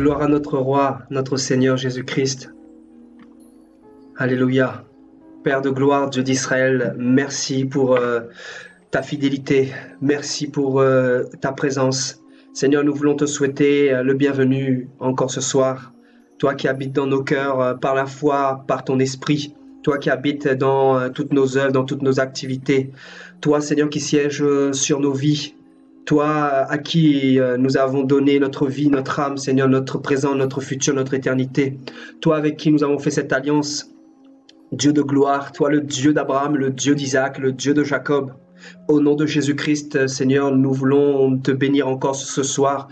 Gloire à notre Roi, notre Seigneur Jésus-Christ. Alléluia. Père de gloire, Dieu d'Israël, merci pour ta fidélité. Merci pour ta présence. Seigneur, nous voulons te souhaiter le bienvenu encore ce soir. Toi qui habites dans nos cœurs par la foi, par ton esprit. Toi qui habites dans toutes nos œuvres, dans toutes nos activités. Toi, Seigneur, qui siège sur nos vies. Toi à qui nous avons donné notre vie, notre âme, Seigneur, notre présent, notre futur, notre éternité. Toi avec qui nous avons fait cette alliance. Dieu de gloire, toi le Dieu d'Abraham, le Dieu d'Isaac, le Dieu de Jacob. Au nom de Jésus-Christ, Seigneur, nous voulons te bénir encore ce soir,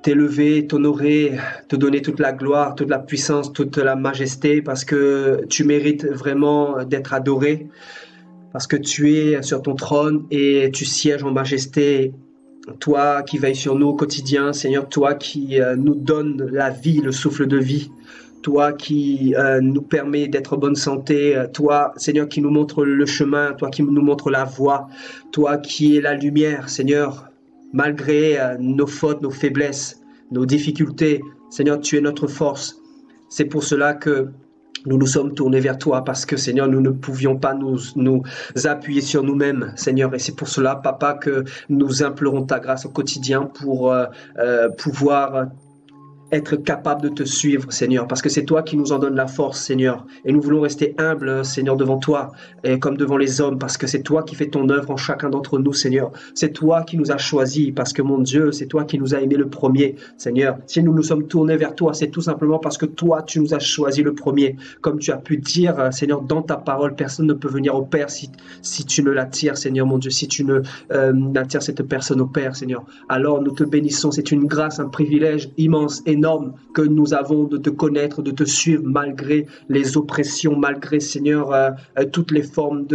t'élever, t'honorer, te donner toute la gloire, toute la puissance, toute la majesté, parce que tu mérites vraiment d'être adoré, parce que tu es sur ton trône et tu sièges en majesté. Toi qui veilles sur nous au quotidien, Seigneur, toi qui nous donne la vie, le souffle de vie. Toi qui nous permet d'être en bonne santé, toi, Seigneur, qui nous montre le chemin, toi qui nous montre la voie, toi qui es la lumière, Seigneur, malgré nos fautes, nos faiblesses, nos difficultés, Seigneur, tu es notre force. C'est pour cela que nous nous sommes tournés vers toi parce que, Seigneur, nous ne pouvions pas nous appuyer sur nous-mêmes, Seigneur. Et c'est pour cela, Papa, que nous implorons ta grâce au quotidien pour pouvoir être capable de te suivre, Seigneur, parce que c'est toi qui nous en donne la force, Seigneur. Et nous voulons rester humbles, Seigneur, devant toi, et comme devant les hommes, parce que c'est toi qui fais ton œuvre en chacun d'entre nous, Seigneur. C'est toi qui nous as choisis, parce que, mon Dieu, c'est toi qui nous as aimés le premier, Seigneur. Si nous nous sommes tournés vers toi, c'est tout simplement parce que toi, tu nous as choisis le premier. Comme tu as pu dire, Seigneur, dans ta parole, personne ne peut venir au Père si tu ne l'attires, Seigneur, mon Dieu, si tu ne attires cette personne au Père, Seigneur. Alors, nous te bénissons. C'est une grâce, un privilège immense, énorme que nous avons de te connaître, de te suivre malgré les oppressions, malgré, Seigneur, toutes les formes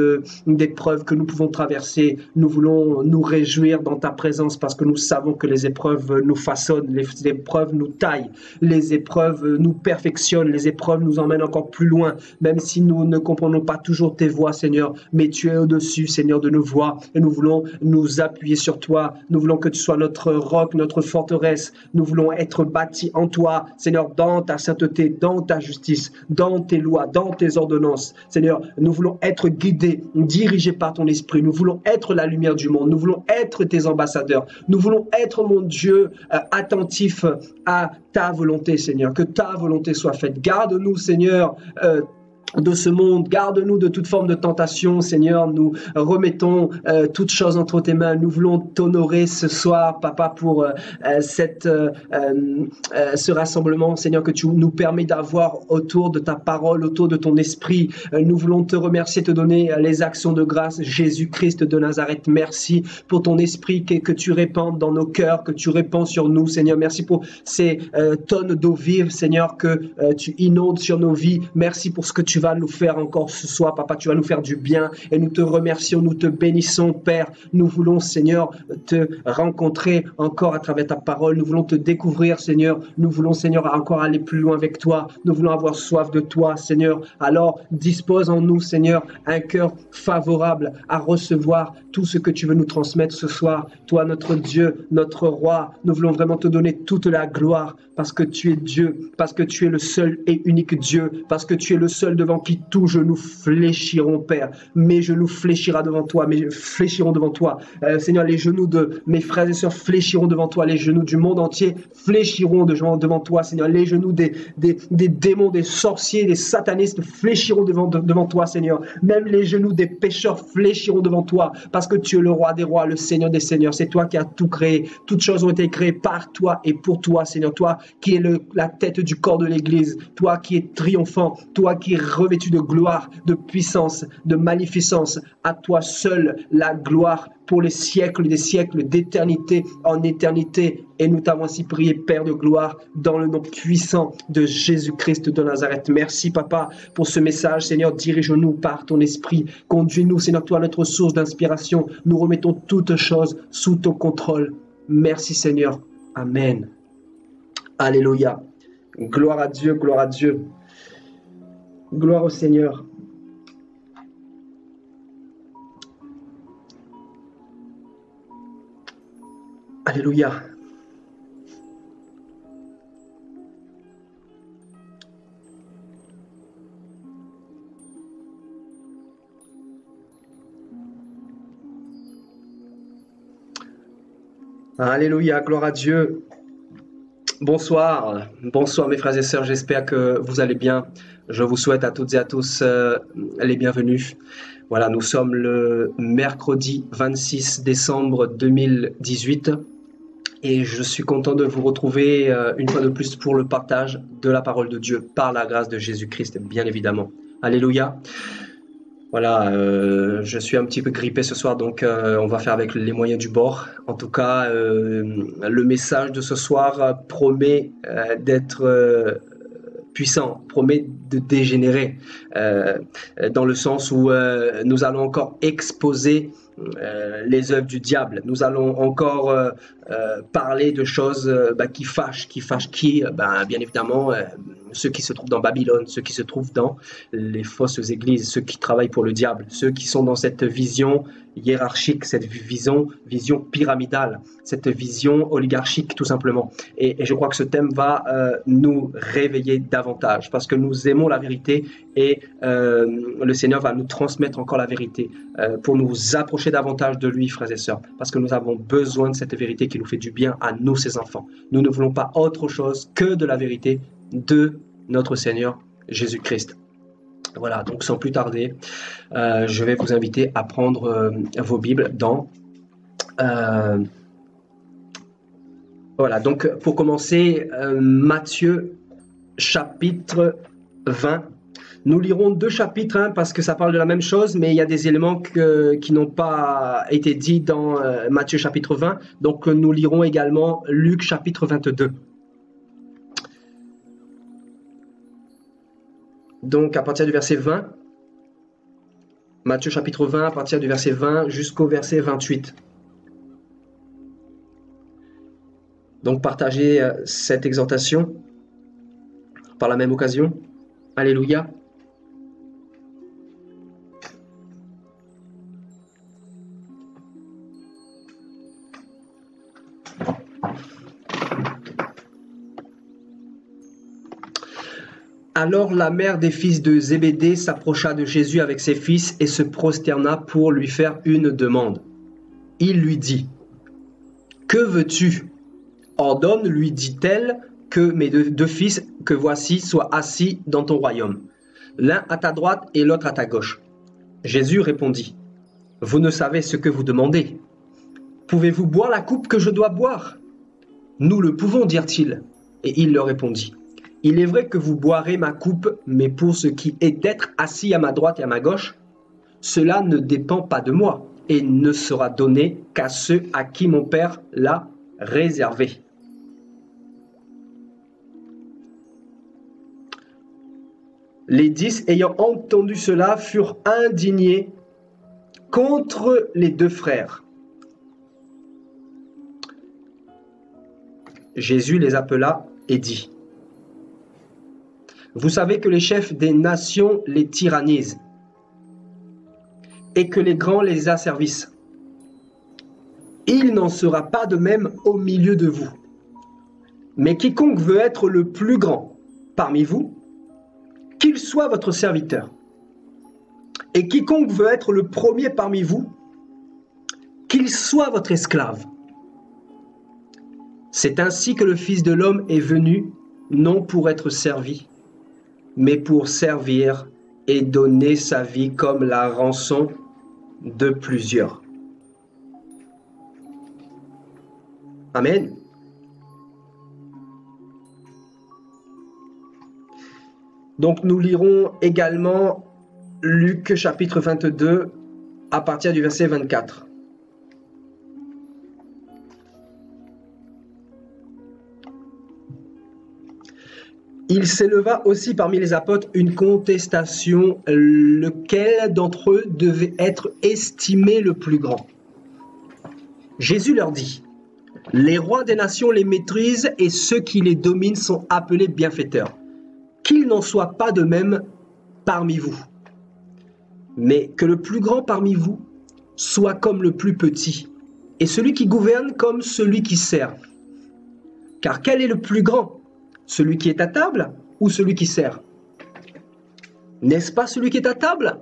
d'épreuves que nous pouvons traverser. Nous voulons nous réjouir dans ta présence parce que nous savons que les épreuves nous façonnent, les épreuves nous taillent, les épreuves nous perfectionnent, les épreuves nous emmènent encore plus loin, même si nous ne comprenons pas toujours tes voies, Seigneur, mais tu es au-dessus, Seigneur, de nos voies et nous voulons nous appuyer sur toi. Nous voulons que tu sois notre roc, notre forteresse. Nous voulons être bâtis en toi, Seigneur, dans ta sainteté, dans ta justice, dans tes lois, dans tes ordonnances. Seigneur, nous voulons être guidés, dirigés par ton esprit. Nous voulons être la lumière du monde. Nous voulons être tes ambassadeurs. Nous voulons être, mon Dieu, attentifs à ta volonté, Seigneur. Que ta volonté soit faite. Garde-nous, Seigneur, de ce monde, garde-nous de toute forme de tentation, Seigneur. Nous remettons toutes choses entre tes mains. Nous voulons t'honorer ce soir, Papa, pour ce rassemblement, Seigneur, que tu nous permets d'avoir autour de ta parole, autour de ton esprit. Nous voulons te remercier, te donner les actions de grâce. Jésus-Christ de Nazareth, merci pour ton esprit que tu répands dans nos cœurs, que tu répands sur nous, Seigneur. Merci pour ces tonnes d'eau vive, Seigneur, que tu inondes sur nos vies. Merci pour ce que tu vas nous faire encore ce soir, Papa. Tu vas nous faire du bien et nous te remercions, nous te bénissons, Père. Nous voulons, Seigneur, te rencontrer encore à travers ta parole. Nous voulons te découvrir, Seigneur. Nous voulons, Seigneur, encore aller plus loin avec toi. Nous voulons avoir soif de toi, Seigneur. Alors, dispose en nous, Seigneur, un cœur favorable à recevoir tout ce que tu veux nous transmettre ce soir. Toi, notre Dieu, notre Roi, nous voulons vraiment te donner toute la gloire parce que tu es Dieu, parce que tu es le seul et unique Dieu, parce que tu es le seul devant qui tout genou fléchiront, Père. Mes genoux fléchira devant toi, mes fléchiront devant toi. Seigneur, les genoux de mes frères et sœurs fléchiront devant toi, les genoux du monde entier fléchiront devant toi, Seigneur. Les genoux des démons, des sorciers, des satanistes fléchiront devant toi, Seigneur. Même les genoux des pécheurs fléchiront devant toi, parce que tu es le roi des rois, le Seigneur des seigneurs. C'est toi qui as tout créé. Toutes choses ont été créées par toi et pour toi, Seigneur. Toi qui es la tête du corps de l'Église, toi qui es triomphant, toi qui es revêtu de gloire, de puissance, de magnificence. À toi seul la gloire pour les siècles des siècles, d'éternité en éternité. Et nous t'avons ainsi prié, Père de gloire, dans le nom puissant de Jésus-Christ de Nazareth. Merci, Papa, pour ce message. Seigneur, dirige-nous par ton esprit. Conduis-nous, Seigneur, toi, notre source d'inspiration. Nous remettons toutes choses sous ton contrôle. Merci, Seigneur. Amen. Alléluia. Gloire à Dieu, gloire à Dieu. Gloire au Seigneur. Alléluia. Alléluia, gloire à Dieu. Bonsoir, bonsoir mes frères et sœurs, j'espère que vous allez bien. Je vous souhaite à toutes et à tous les bienvenus. Voilà, nous sommes le mercredi 26 décembre 2018 et je suis content de vous retrouver une fois de plus pour le partage de la parole de Dieu par la grâce de Jésus-Christ, bien évidemment. Alléluia. Voilà, je suis un petit peu grippé ce soir, donc on va faire avec les moyens du bord. En tout cas, le message de ce soir promet d'être puissant, promet de dégénérer, dans le sens où nous allons encore exposer les œuvres du diable. Nous allons encore parler de choses qui fâchent qui, bien évidemment, ceux qui se trouvent dans Babylone, ceux qui se trouvent dans les fausses églises, ceux qui travaillent pour le diable, ceux qui sont dans cette vision hiérarchique, cette vision pyramidale, cette vision oligarchique tout simplement. Et je crois que ce thème va nous réveiller davantage parce que nous aimons la vérité et le Seigneur va nous transmettre encore la vérité pour nous approcher davantage de lui, frères et sœurs, parce que nous avons besoin de cette vérité qui nous fait du bien à nous, ses enfants. Nous ne voulons pas autre chose que de la vérité de notre Seigneur Jésus-Christ. Voilà, donc sans plus tarder, je vais vous inviter à prendre vos Bibles dans... voilà, donc pour commencer, Matthieu chapitre 20. Nous lirons 2 chapitres parce que ça parle de la même chose, mais il y a des éléments qui n'ont pas été dits dans Matthieu chapitre 20. Donc nous lirons également Luc chapitre 22. Donc à partir du verset 20, Matthieu chapitre 20, à partir du verset 20 jusqu'au verset 28. Donc partagez cette exhortation par la même occasion. Alléluia. Alors la mère des fils de Zébédée s'approcha de Jésus avec ses fils et se prosterna pour lui faire une demande. Il lui dit, « Que veux-tu ? Ordonne, lui dit-elle, que mes deux fils que voici soient assis dans ton royaume, l'un à ta droite et l'autre à ta gauche. » Jésus répondit, « Vous ne savez ce que vous demandez. Pouvez-vous boire la coupe que je dois boire ? » Nous le pouvons, dirent-ils. Et il leur répondit, « Il est vrai que vous boirez ma coupe, mais pour ce qui est d'être assis à ma droite et à ma gauche, cela ne dépend pas de moi et ne sera donné qu'à ceux à qui mon Père l'a réservé. » Les 10, ayant entendu cela, furent indignés contre les 2 frères. Jésus les appela et dit, « Vous savez que les chefs des nations les tyrannisent et que les grands les asservissent. Il n'en sera pas de même au milieu de vous. Mais quiconque veut être le plus grand parmi vous, qu'il soit votre serviteur. Et quiconque veut être le premier parmi vous, qu'il soit votre esclave. C'est ainsi que le Fils de l'homme est venu, non pour être servi, mais pour servir et donner sa vie comme la rançon de plusieurs. » Amen. Donc nous lirons également Luc chapitre 22 à partir du verset 24. Il s'éleva aussi parmi les apôtres une contestation, lequel d'entre eux devait être estimé le plus grand. Jésus leur dit, « Les rois des nations les maîtrisent et ceux qui les dominent sont appelés bienfaiteurs. Qu'il n'en soit pas de même parmi vous, mais que le plus grand parmi vous soit comme le plus petit, et celui qui gouverne comme celui qui sert. Car quel est le plus grand, celui qui est à table ou celui qui sert? N'est-ce pas celui qui est à table?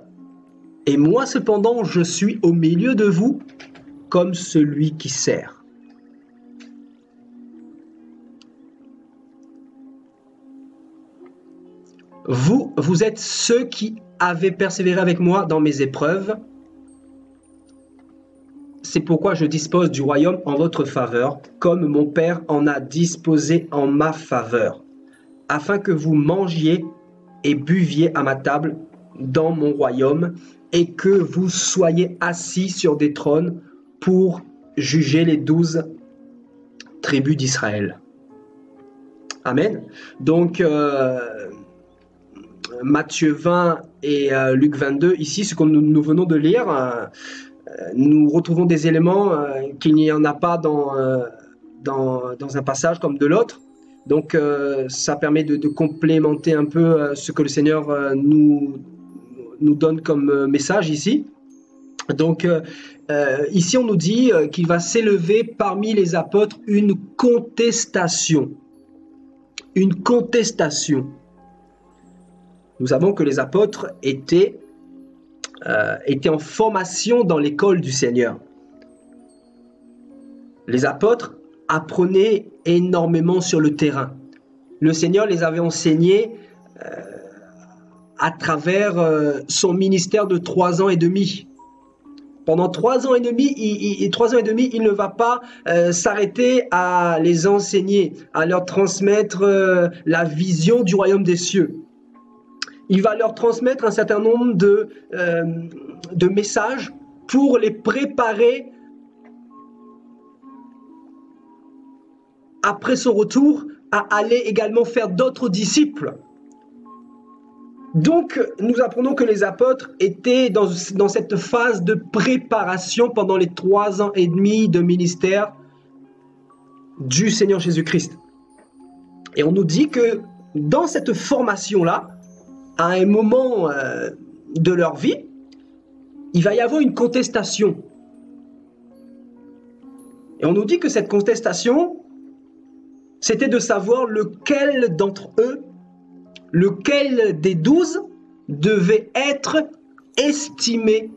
Et moi cependant, je suis au milieu de vous comme celui qui sert. Vous êtes ceux qui avez persévéré avec moi dans mes épreuves. C'est pourquoi je dispose du royaume en votre faveur, comme mon Père en a disposé en ma faveur, afin que vous mangiez et buviez à ma table dans mon royaume, et que vous soyez assis sur des trônes pour juger les 12 tribus d'Israël. Amen. Donc, Matthieu 20 et Luc 22, ici, ce que nous venons de lire, nous retrouvons des éléments qu'il n'y en a pas dans un passage comme de l'autre. Donc, ça permet de complémenter un peu ce que le Seigneur nous donne comme message ici. Donc, ici, on nous dit qu'il va s'élever parmi les apôtres une contestation. Une contestation. Nous savons que les apôtres étaient en formation dans l'école du Seigneur. Les apôtres apprenaient énormément sur le terrain. Le Seigneur les avait enseignés à travers son ministère de 3 ans et demi. Pendant 3 ans et demi, il ne va pas s'arrêter à les enseigner, à leur transmettre la vision du royaume des cieux. Il va leur transmettre un certain nombre de messages pour les préparer après son retour à aller également faire d'autres disciples. Donc, nous apprenons que les apôtres étaient dans cette phase de préparation pendant les 3 ans et demi de ministère du Seigneur Jésus-Christ. Et on nous dit que dans cette formation-là, à un moment de leur vie, il va y avoir une contestation. Et on nous dit que cette contestation, c'était de savoir lequel d'entre eux, lequel des 12 devait être estimé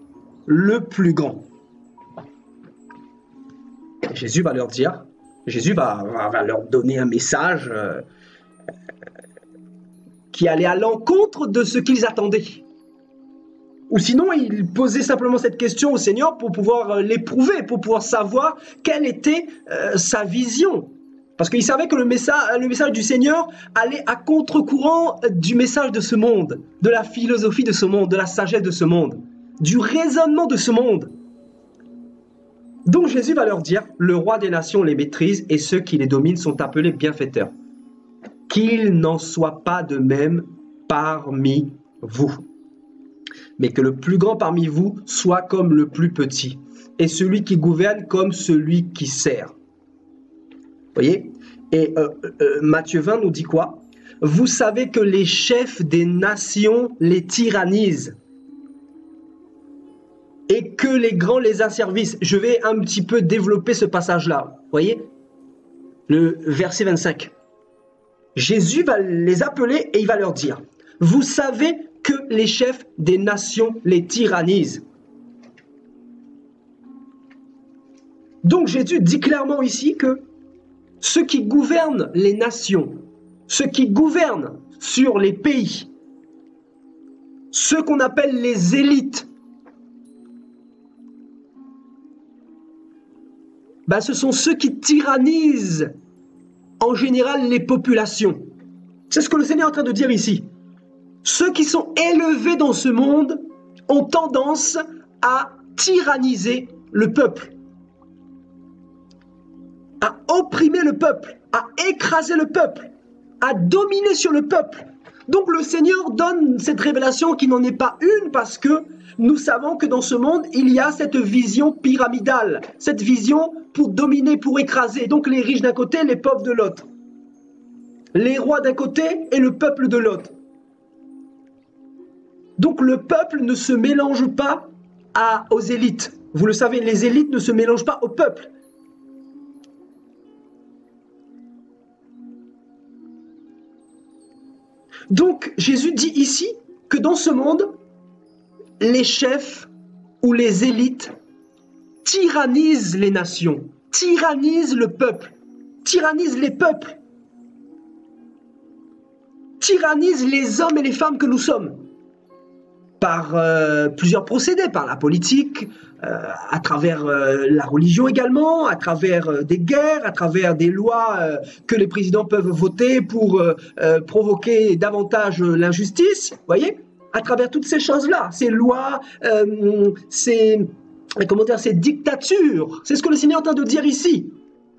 le plus grand. Jésus va leur dire, Jésus va leur donner un message qui allait à l'encontre de ce qu'ils attendaient. Ou sinon, il posait simplement cette question au Seigneur pour pouvoir l'éprouver, pour pouvoir savoir quelle était sa vision. Parce qu'il savait que le message du Seigneur allait à contre-courant du message de ce monde, de la philosophie de ce monde, de la sagesse de ce monde, du raisonnement de ce monde. Donc Jésus va leur dire, le roi des nations les maîtrise et ceux qui les dominent sont appelés bienfaiteurs. Qu'il n'en soit pas de même parmi vous, mais que le plus grand parmi vous soit comme le plus petit, et celui qui gouverne comme celui qui sert. Voyez? Et Matthieu 20 nous dit quoi? Vous savez que les chefs des nations les tyrannisent et que les grands les asservissent. Je vais un petit peu développer ce passage-là. Voyez? Le verset 25. Jésus va les appeler et il va leur dire, vous savez que les chefs des nations les tyrannisent. Donc Jésus dit clairement ici que ceux qui gouvernent les nations, ceux qui gouvernent sur les pays, ceux qu'on appelle les élites, ben ce sont ceux qui tyrannisent en général les populations. C'est ce que le Seigneur est en train de dire ici. Ceux qui sont élevés dans ce monde ont tendance à tyranniser le peuple, à opprimer le peuple, à écraser le peuple, à dominer sur le peuple. Donc le Seigneur donne cette révélation qui n'en est pas une parce que nous savons que dans ce monde, il y a cette vision pyramidale, cette vision pour dominer, pour écraser. Donc les riches d'un côté, les pauvres de l'autre. Les rois d'un côté et le peuple de l'autre. Donc le peuple ne se mélange pas aux élites. Vous le savez, les élites ne se mélangent pas au peuple. Donc Jésus dit ici que dans ce monde, les chefs ou les élites tyrannisent les nations, tyrannisent le peuple, tyrannisent les peuples, tyrannise les hommes et les femmes que nous sommes. Par plusieurs procédés, par la politique, à travers la religion également, à travers des guerres, à travers des lois que les présidents peuvent voter pour provoquer davantage l'injustice, voyez, à travers toutes ces choses-là, ces lois, ces dictatures, c'est ce que le Seigneur est en train de dire ici.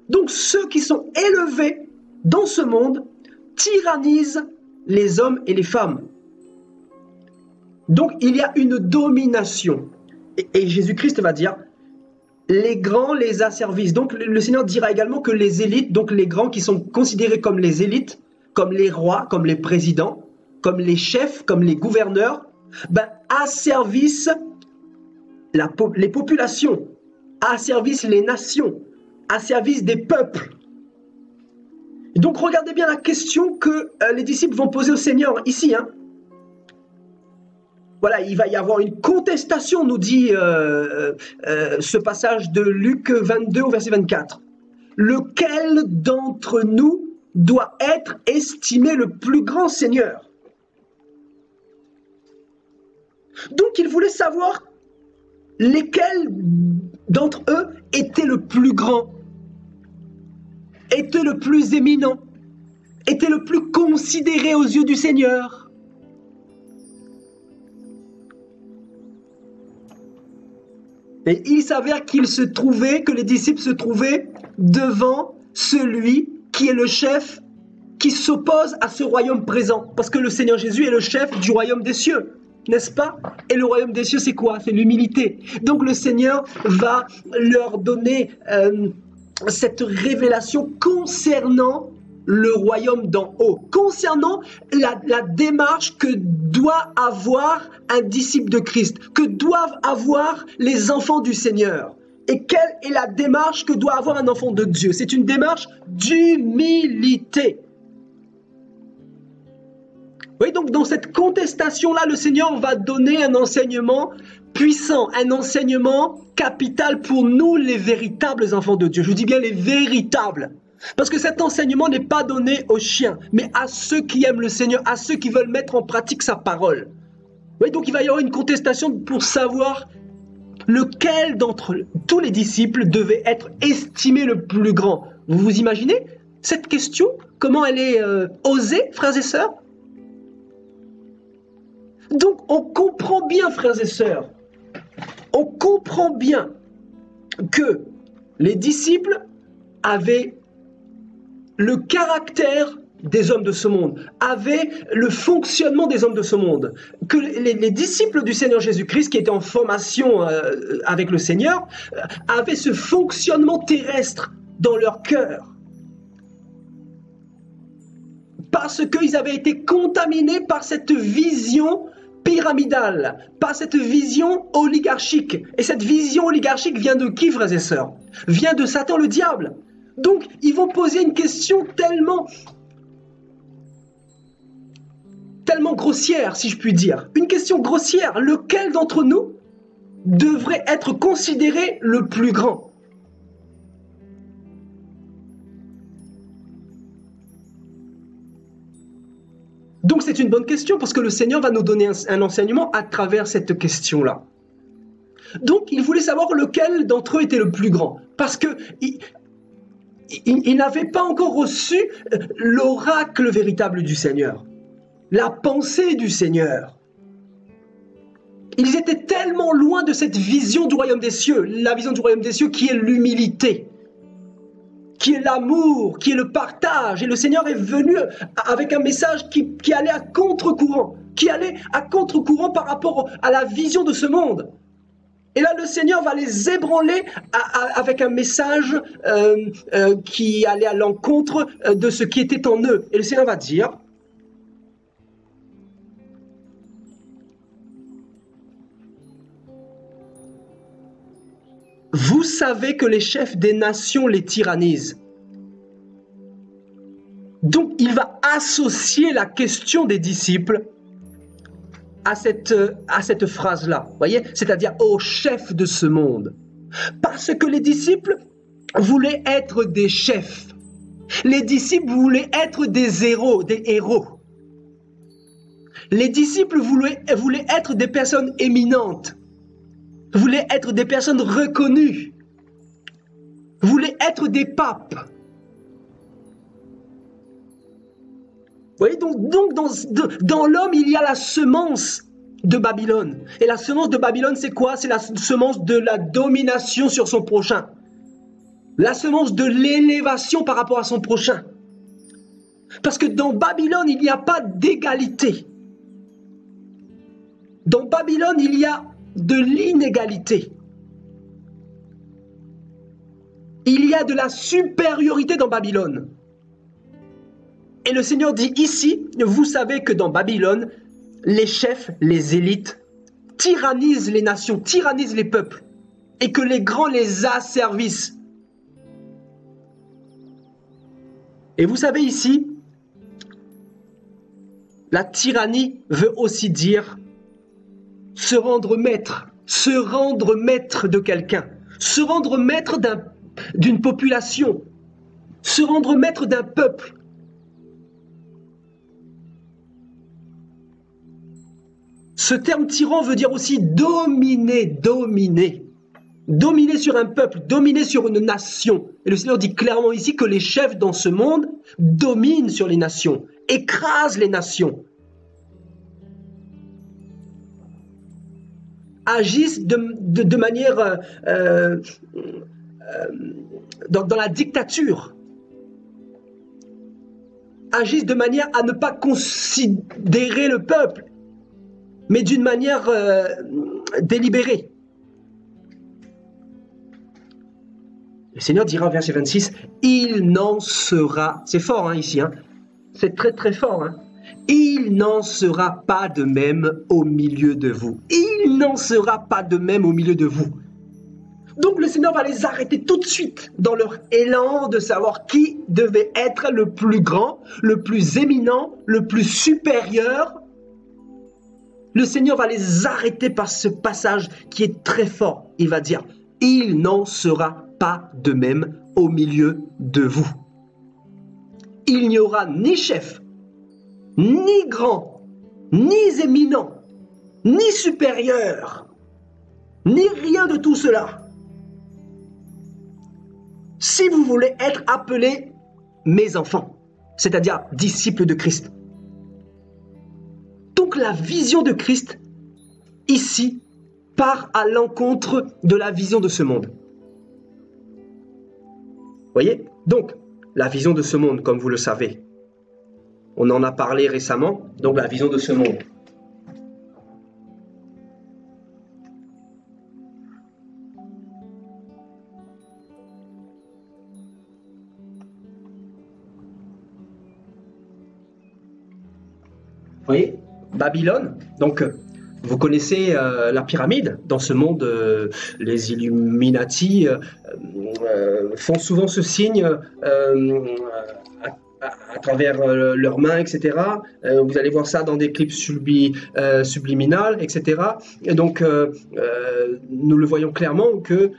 Donc ceux qui sont élevés dans ce monde tyrannisent les hommes et les femmes. Donc, il y a une domination. Et Jésus-Christ va dire, les grands les asservissent. Donc, le Seigneur dira également que les élites, donc les grands qui sont considérés comme les élites, comme les rois, comme les présidents, comme les chefs, comme les gouverneurs, asservissent les populations, asservissent les nations, asservissent des peuples. Et donc, regardez bien la question que les disciples vont poser au Seigneur ici, Voilà, il va y avoir une contestation, nous dit ce passage de Luc 22 au verset 24. Lequel d'entre nous doit être estimé le plus grand Seigneur? Donc, il voulait savoir lesquels d'entre eux étaient le plus grand, étaient le plus éminent, étaient le plus considéré aux yeux du Seigneur. Et il s'avère que les disciples se trouvaient devant celui qui est le chef, qui s'oppose à ce royaume présent. Parce que le Seigneur Jésus est le chef du royaume des cieux, n'est-ce pas? Et le royaume des cieux, c'est quoi? C'est l'humilité. Donc le Seigneur va leur donner cette révélation concernant le royaume d'en haut, concernant la démarche que doit avoir un disciple de Christ, que doivent avoir les enfants du Seigneur. Et quelle est la démarche que doit avoir un enfant de Dieu? C'est une démarche d'humilité. Oui, donc dans cette contestation-là, le Seigneur va donner un enseignement puissant, un enseignement capital pour nous, les véritables enfants de Dieu. Je dis bien les véritables. Parce que cet enseignement n'est pas donné aux chiens, mais à ceux qui aiment le Seigneur, à ceux qui veulent mettre en pratique sa parole. Oui, donc il va y avoir une contestation pour savoir lequel d'entre tous les disciples devait être estimé le plus grand. Vous vous imaginez cette question? Comment elle est osée, frères et sœurs? Donc on comprend bien, frères et sœurs, on comprend bien que les disciples avaient le caractère des hommes de ce monde, avaient le fonctionnement des hommes de ce monde, que les disciples du Seigneur Jésus-Christ, qui étaient en formation avec le Seigneur, avaient ce fonctionnement terrestre dans leur cœur. Parce qu'ils avaient été contaminés par cette vision pyramidale, par cette vision oligarchique. Et cette vision oligarchique vient de qui, frères et sœurs? Vient de Satan, le diable. Donc, ils vont poser une question tellement grossière, si je puis dire. Une question grossière. Lequel d'entre nous devrait être considéré le plus grand? Donc, c'est une bonne question parce que le Seigneur va nous donner un enseignement à travers cette question-là. Donc, il voulait savoir lequel d'entre eux était le plus grand. Parce que ils n'avaient pas encore reçu l'oracle véritable du Seigneur, la pensée du Seigneur. Ils étaient tellement loin de cette vision du royaume des cieux, la vision du royaume des cieux qui est l'humilité, qui est l'amour, qui est le partage. Et le Seigneur est venu avec un message qui allait à contre-courant, par rapport à la vision de ce monde. Et là, le Seigneur va les ébranler avec un message qui allait à l'encontre de ce qui était en eux. Et le Seigneur va dire, vous savez que les chefs des nations les tyrannisent. Donc, il va associer la question des disciples à cette phrase-là, voyez, c'est-à-dire au chef de ce monde. Parce que les disciples voulaient être des chefs. Les disciples voulaient être des héros, Les disciples voulaient être des personnes éminentes, voulaient être des personnes reconnues, voulaient être des papes. Vous voyez, donc dans l'homme, il y a la semence de Babylone. Et la semence de Babylone, c'est quoi? C'est la semence de la domination sur son prochain. La semence de l'élévation par rapport à son prochain. Parce que dans Babylone, il n'y a pas d'égalité. Dans Babylone, il y a de l'inégalité. Il y a de la supériorité dans Babylone. Et le Seigneur dit ici, vous savez que dans Babylone, les chefs, les élites, tyrannisent les nations, tyrannisent les peuples, et que les grands les asservissent. Et vous savez ici, la tyrannie veut aussi dire se rendre maître de quelqu'un, se rendre maître d'une population, se rendre maître d'un peuple. Ce terme tyran veut dire aussi dominer, dominer. Dominer sur un peuple, dominer sur une nation. Et le Seigneur dit clairement ici que les chefs dans ce monde dominent sur les nations, écrasent les nations. Agissent de manière dans la dictature. Agissent de manière à ne pas considérer le peuple, mais d'une manière délibérée. Le Seigneur dira, verset 26, « Il n'en sera... » C'est fort ici, c'est très très fort. Il n'en sera pas de même au milieu de vous. Il n'en sera pas de même au milieu de vous. Donc le Seigneur va les arrêter tout de suite dans leur élan de savoir qui devait être le plus grand, le plus éminent, le plus supérieur. Le Seigneur va les arrêter par ce passage qui est très fort. Il va dire, il n'en sera pas de même au milieu de vous. Il n'y aura ni chef, ni grand, ni éminent, ni supérieur, ni rien de tout cela. Si vous voulez être appelés mes enfants, c'est-à-dire disciples de Christ. Donc la vision de Christ, ici, part à l'encontre de la vision de ce monde. Voyez? Donc, la vision de ce monde, comme vous le savez, on en a parlé récemment, donc la vision de ce monde. Vous voyez? Babylone, donc vous connaissez la pyramide. Dans ce monde, les Illuminati font souvent ce signe à travers leurs mains, etc. Vous allez voir ça dans des clips subliminales, etc. Et donc, nous le voyons clairement que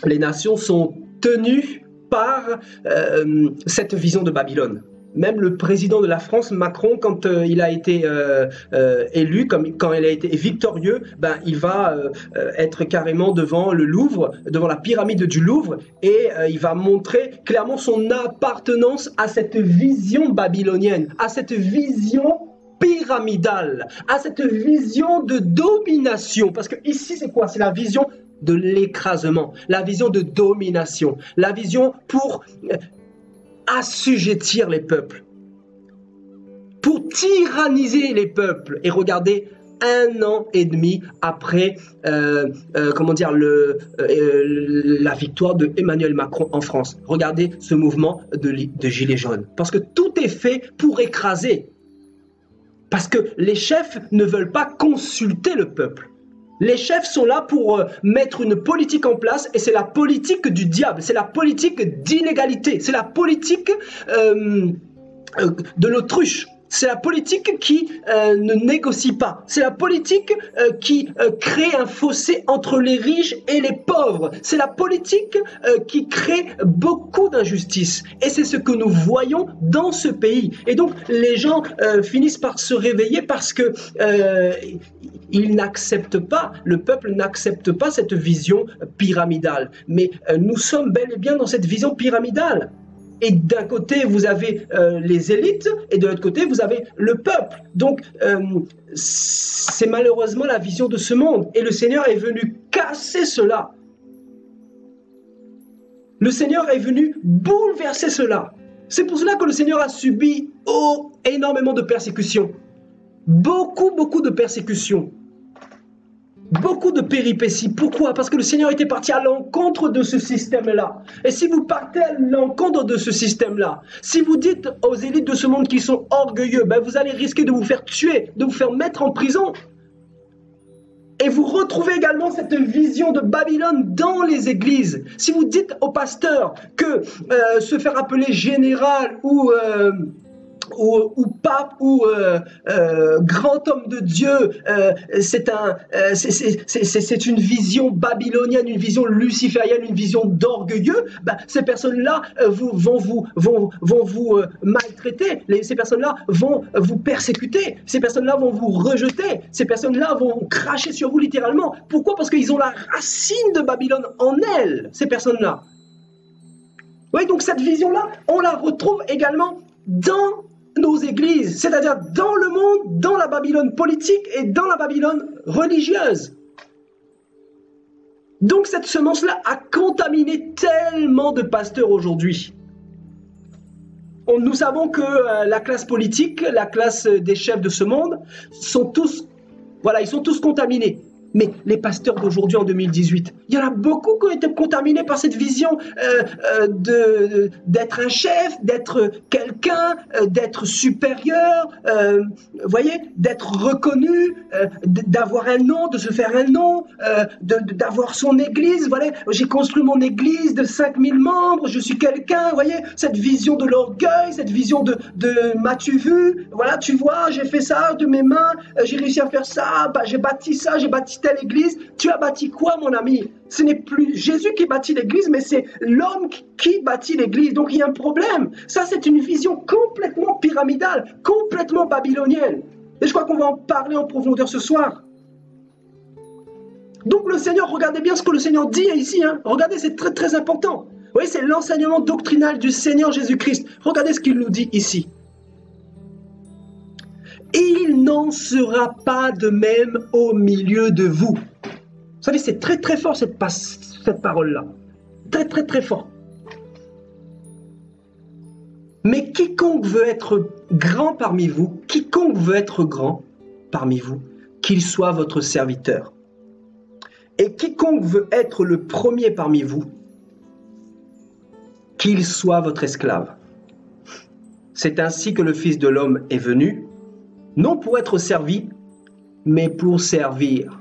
les nations sont tenues par cette vision de Babylone. Même le président de la France, Macron, quand il a été élu, quand il a été victorieux, il va être carrément devant le Louvre, devant la pyramide du Louvre, et il va montrer clairement son appartenance à cette vision babylonienne, à cette vision pyramidale, à cette vision de domination. Parce que ici, c'est quoi? C'est la vision de l'écrasement, la vision de domination, la vision pour assujettir les peuples, pour tyranniser les peuples. Et regardez, 1 an et demi après la victoire de Emmanuel Macron en France. Regardez ce mouvement de Gilets jaunes. Parce que tout est fait pour écraser. Parce que les chefs ne veulent pas consulter le peuple. Les chefs sont là pour mettre une politique en place, et c'est la politique du diable, c'est la politique d'inégalité, c'est la politique de l'autruche. C'est la politique qui ne négocie pas. C'est la politique qui crée un fossé entre les riches et les pauvres. C'est la politique qui crée beaucoup d'injustices. Et c'est ce que nous voyons dans ce pays. Et donc, les gens finissent par se réveiller parce que ils n'acceptent pas, le peuple n'accepte pas cette vision pyramidale. Mais nous sommes bel et bien dans cette vision pyramidale. Et d'un côté, vous avez les élites, et de l'autre côté, vous avez le peuple. Donc, c'est malheureusement la vision de ce monde. Et le Seigneur est venu casser cela. Le Seigneur est venu bouleverser cela. C'est pour cela que le Seigneur a subi énormément de persécutions. Beaucoup de persécutions. Beaucoup de péripéties. Pourquoi? Parce que le Seigneur était parti à l'encontre de ce système-là. Et si vous partez à l'encontre de ce système-là, si vous dites aux élites de ce monde qui sont orgueilleux, ben vous allez risquer de vous faire tuer, de vous faire mettre en prison. Et vous retrouvez également cette vision de Babylone dans les églises. Si vous dites au pasteur que se faire appeler général ou pape ou grand homme de Dieu, c'est une vision babylonienne, une vision luciférienne, une vision d'orgueilleux, ben, ces personnes-là vont vous maltraiter, ces personnes-là vont vous persécuter, ces personnes-là vont vous rejeter, ces personnes-là vont cracher sur vous littéralement. Pourquoi? Parce qu'ils ont la racine de Babylone en elles, ces personnes-là. Oui, donc cette vision-là, on la retrouve également dans nos églises, c'est-à-dire dans le monde, dans la Babylone politique et dans la Babylone religieuse. Donc cette semence-là a contaminé tellement de pasteurs aujourd'hui. Nous savons que la classe politique, la classe des chefs de ce monde, sont tous contaminés. Mais les pasteurs d'aujourd'hui en 2018, il y en a beaucoup qui ont été contaminés par cette vision d'être un chef, d'être quelqu'un, d'être supérieur, voyez, d'être reconnu, d'avoir un nom, de se faire un nom, d'avoir son église. Voilà, j'ai construit mon église de 5000 membres, je suis quelqu'un, voyez, cette vision de l'orgueil, cette vision de m'as-tu vu, voilà, tu vois, j'ai fait ça de mes mains, j'ai réussi à faire ça, bah, j'ai bâti ça, j'ai bâti telle église. Tu as bâti quoi, mon ami? Ce n'est plus Jésus qui bâtit l'église, mais c'est l'homme qui bâtit l'église. Donc il y a un problème. Ça, c'est une vision complètement pyramidale, complètement babylonienne. Et je crois qu'on va en parler en profondeur ce soir. Donc le Seigneur, regardez bien ce que le Seigneur dit ici. Hein. Regardez, c'est très très important. Vous voyez, c'est l'enseignement doctrinal du Seigneur Jésus-Christ. Regardez ce qu'il nous dit ici. Il n'en sera pas de même au milieu de vous. Vous savez, c'est très très fort cette parole-là. Très très très fort. Mais quiconque veut être grand parmi vous, quiconque veut être grand parmi vous, qu'il soit votre serviteur. Et quiconque veut être le premier parmi vous, qu'il soit votre esclave. C'est ainsi que le Fils de l'homme est venu, non pour être servi, mais pour servir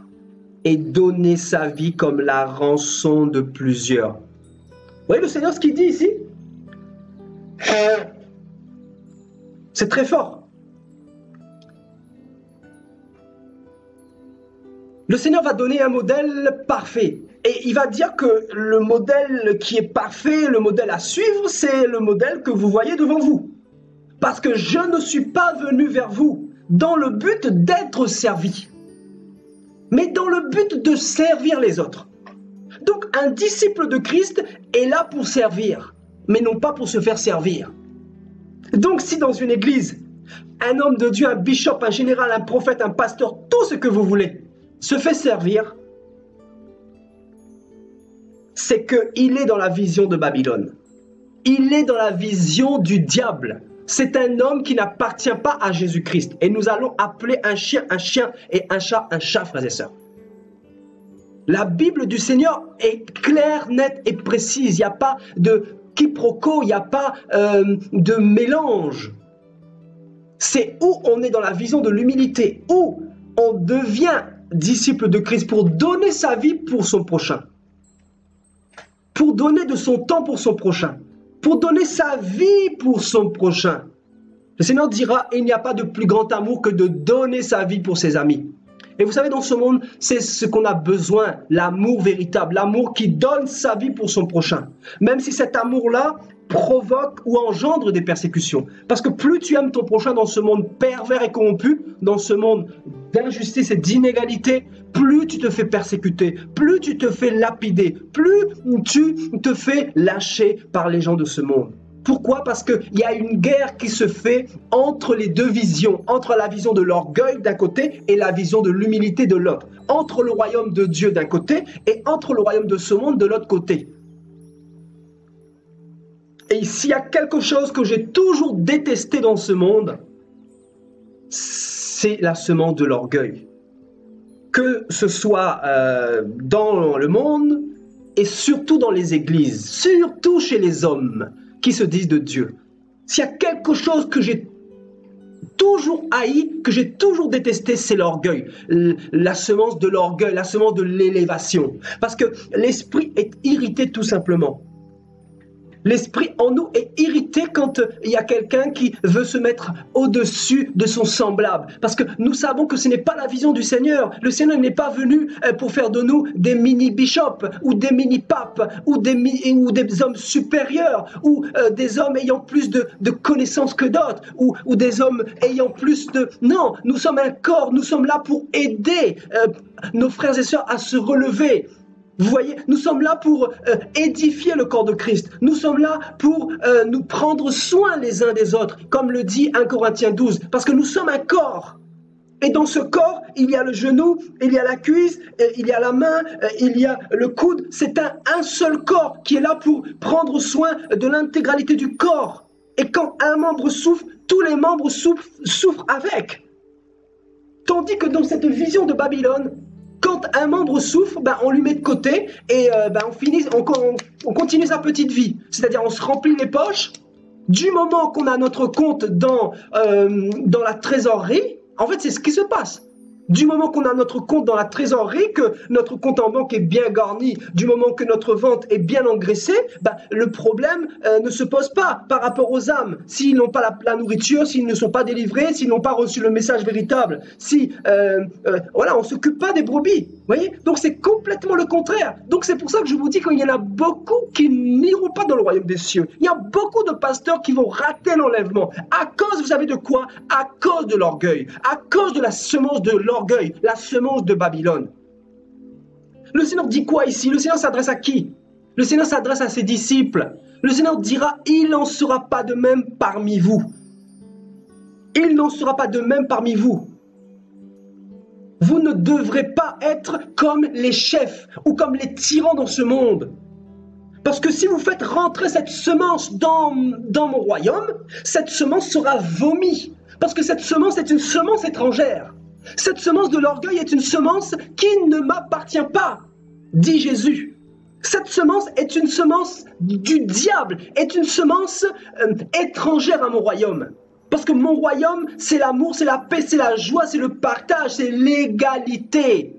et donner sa vie comme la rançon de plusieurs. Vous voyez le Seigneur ce qu'il dit ici? C'est très fort. Le Seigneur va donner un modèle parfait. Et il va dire que le modèle qui est parfait, le modèle à suivre, c'est le modèle que vous voyez devant vous. Parce que je ne suis pas venu vers vous dans le but d'être servi, mais dans le but de servir les autres. Donc un disciple de Christ est là pour servir, mais non pas pour se faire servir. Donc si dans une église, un homme de Dieu, un bishop, un général, un prophète, un pasteur, tout ce que vous voulez, se fait servir, c'est qu'il est dans la vision de Babylone. Il est dans la vision du diable. C'est un homme qui n'appartient pas à Jésus-Christ. Et nous allons appeler un chien, et un chat, frères et sœurs. La Bible du Seigneur est claire, nette et précise. Il n'y a pas de quiproquo, il n'y a pas de mélange. C'est où on est dans la vision de l'humilité, où on devient disciple de Christ pour donner sa vie pour son prochain. Pour donner de son temps pour son prochain. Pour donner sa vie pour son prochain. Le Seigneur dira, il n'y a pas de plus grand amour que de donner sa vie pour ses amis. Et vous savez, dans ce monde, c'est ce qu'on a besoin, l'amour véritable, l'amour qui donne sa vie pour son prochain. Même si cet amour-là provoque ou engendre des persécutions. Parce que plus tu aimes ton prochain dans ce monde pervers et corrompu, dans ce monde d'injustice et d'inégalité, plus tu te fais persécuter, plus tu te fais lapider, plus tu te fais lâcher par les gens de ce monde. Pourquoi? Parce qu'il y a une guerre qui se fait entre les deux visions, entre la vision de l'orgueil d'un côté et la vision de l'humilité de l'autre, entre le royaume de Dieu d'un côté et entre le royaume de ce monde de l'autre côté. Et s'il y a quelque chose que j'ai toujours détesté dans ce monde, c'est la semence de l'orgueil. Que ce soit dans le monde et surtout dans les églises, surtout chez les hommes qui se disent de Dieu. S'il y a quelque chose que j'ai toujours haï, que j'ai toujours détesté, c'est l'orgueil. La semence de l'orgueil, la semence de l'élévation. Parce que l'esprit est irrité tout simplement. L'esprit en nous est irrité quand il y a quelqu'un qui veut se mettre au-dessus de son semblable. Parce que nous savons que ce n'est pas la vision du Seigneur. Le Seigneur n'est pas venu pour faire de nous des mini-bishops ou des mini-papes ou des hommes supérieurs ou des hommes ayant plus de connaissances que d'autres ou des hommes ayant plus de... Non, nous sommes un corps, nous sommes là pour aider nos frères et sœurs à se relever. Vous voyez, nous sommes là pour édifier le corps de Christ. Nous sommes là pour nous prendre soin les uns des autres, comme le dit 1 Corinthiens 12, parce que nous sommes un corps. Et dans ce corps, il y a le genou, il y a la cuisse, il y a la main, il y a le coude. C'est un seul corps qui est là pour prendre soin de l'intégralité du corps. Et quand un membre souffre, tous les membres souffrent avec. Tandis que dans cette vision de Babylone, quand un membre souffre, on lui met de côté et on continue sa petite vie. C'est-à-dire on se remplit les poches. Du moment qu'on a notre compte dans la trésorerie, en fait c'est ce qui se passe. Du moment qu'on a notre compte dans la trésorerie, que notre compte en banque est bien garni, du moment que notre vente est bien engraissée, le problème ne se pose pas par rapport aux âmes. S'ils n'ont pas la nourriture, s'ils ne sont pas délivrés, s'ils n'ont pas reçu le message véritable, si on ne s'occupe pas des brebis. Voyez, donc c'est complètement le contraire. Donc c'est pour ça que je vous dis qu'il y en a beaucoup qui n'iront pas dans le royaume des cieux. Il y a beaucoup de pasteurs qui vont rater l'enlèvement. À cause, vous savez de quoi? À cause de l'orgueil, à cause de la semence de l'orgueil, la semence de Babylone. Le Seigneur dit quoi ici? Le Seigneur s'adresse à qui? Le Seigneur s'adresse à ses disciples. Le Seigneur dira, il n'en sera pas de même parmi vous. Il n'en sera pas de même parmi vous. Vous ne devrez pas être comme les chefs ou comme les tyrans dans ce monde. Parce que si vous faites rentrer cette semence dans mon royaume, cette semence sera vomie. Parce que cette semence est une semence étrangère. Cette semence de l'orgueil est une semence qui ne m'appartient pas, dit Jésus. Cette semence est une semence du diable, est une semence étrangère à mon royaume. Parce que mon royaume, c'est l'amour, c'est la paix, c'est la joie, c'est le partage, c'est l'égalité.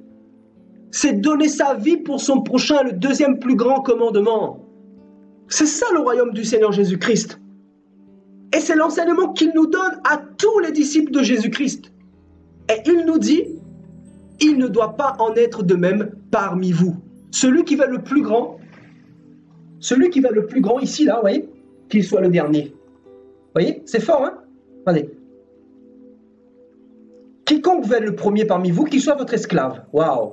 C'est donner sa vie pour son prochain, le deuxième plus grand commandement. C'est ça le royaume du Seigneur Jésus-Christ. Et c'est l'enseignement qu'il nous donne à tous les disciples de Jésus-Christ. Et il nous dit, il ne doit pas en être de même parmi vous. Celui qui va le plus grand ici, là, vous voyez, qu'il soit le dernier. Vous voyez, c'est fort, hein? Allez. Quiconque veut être le premier parmi vous, qu'il soit votre esclave. Waouh!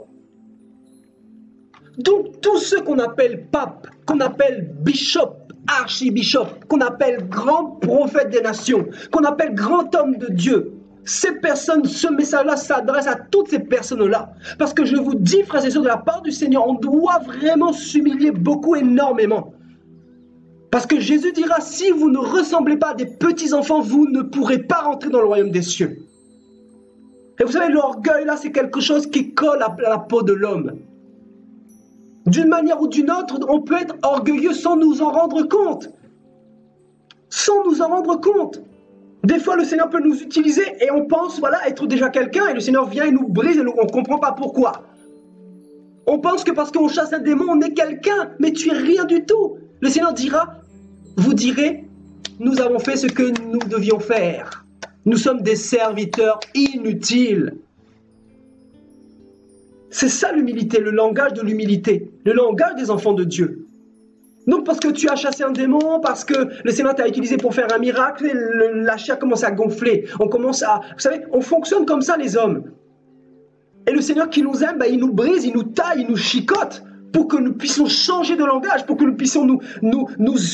Donc, tous ceux qu'on appelle pape, qu'on appelle bishop, archibishop, qu'on appelle grand prophète des nations, qu'on appelle grand homme de Dieu, ces personnes, ce message-là s'adresse à toutes ces personnes-là. Parce que je vous dis, frères et sœurs, de la part du Seigneur, on doit vraiment s'humilier beaucoup, énormément. Parce que Jésus dira, si vous ne ressemblez pas à des petits-enfants, vous ne pourrez pas rentrer dans le royaume des cieux. Et vous savez, l'orgueil, là, c'est quelque chose qui colle à la peau de l'homme. D'une manière ou d'une autre, on peut être orgueilleux sans nous en rendre compte. Sans nous en rendre compte. Des fois, le Seigneur peut nous utiliser et on pense, voilà, être déjà quelqu'un. Et le Seigneur vient et nous brise et on ne comprend pas pourquoi. On pense que parce qu'on chasse un démon, on est quelqu'un. Mais tu es rien du tout. Le Seigneur dira, vous direz, nous avons fait ce que nous devions faire. Nous sommes des serviteurs inutiles. C'est ça l'humilité, le langage de l'humilité, le langage des enfants de Dieu. Non parce que tu as chassé un démon, parce que le Seigneur t'a utilisé pour faire un miracle, et la chair commence à gonfler. On commence à... Vous savez, on fonctionne comme ça les hommes. Et le Seigneur qui nous aime, il nous brise, il nous taille, il nous chicote pour que nous puissions changer de langage, pour que nous puissions nous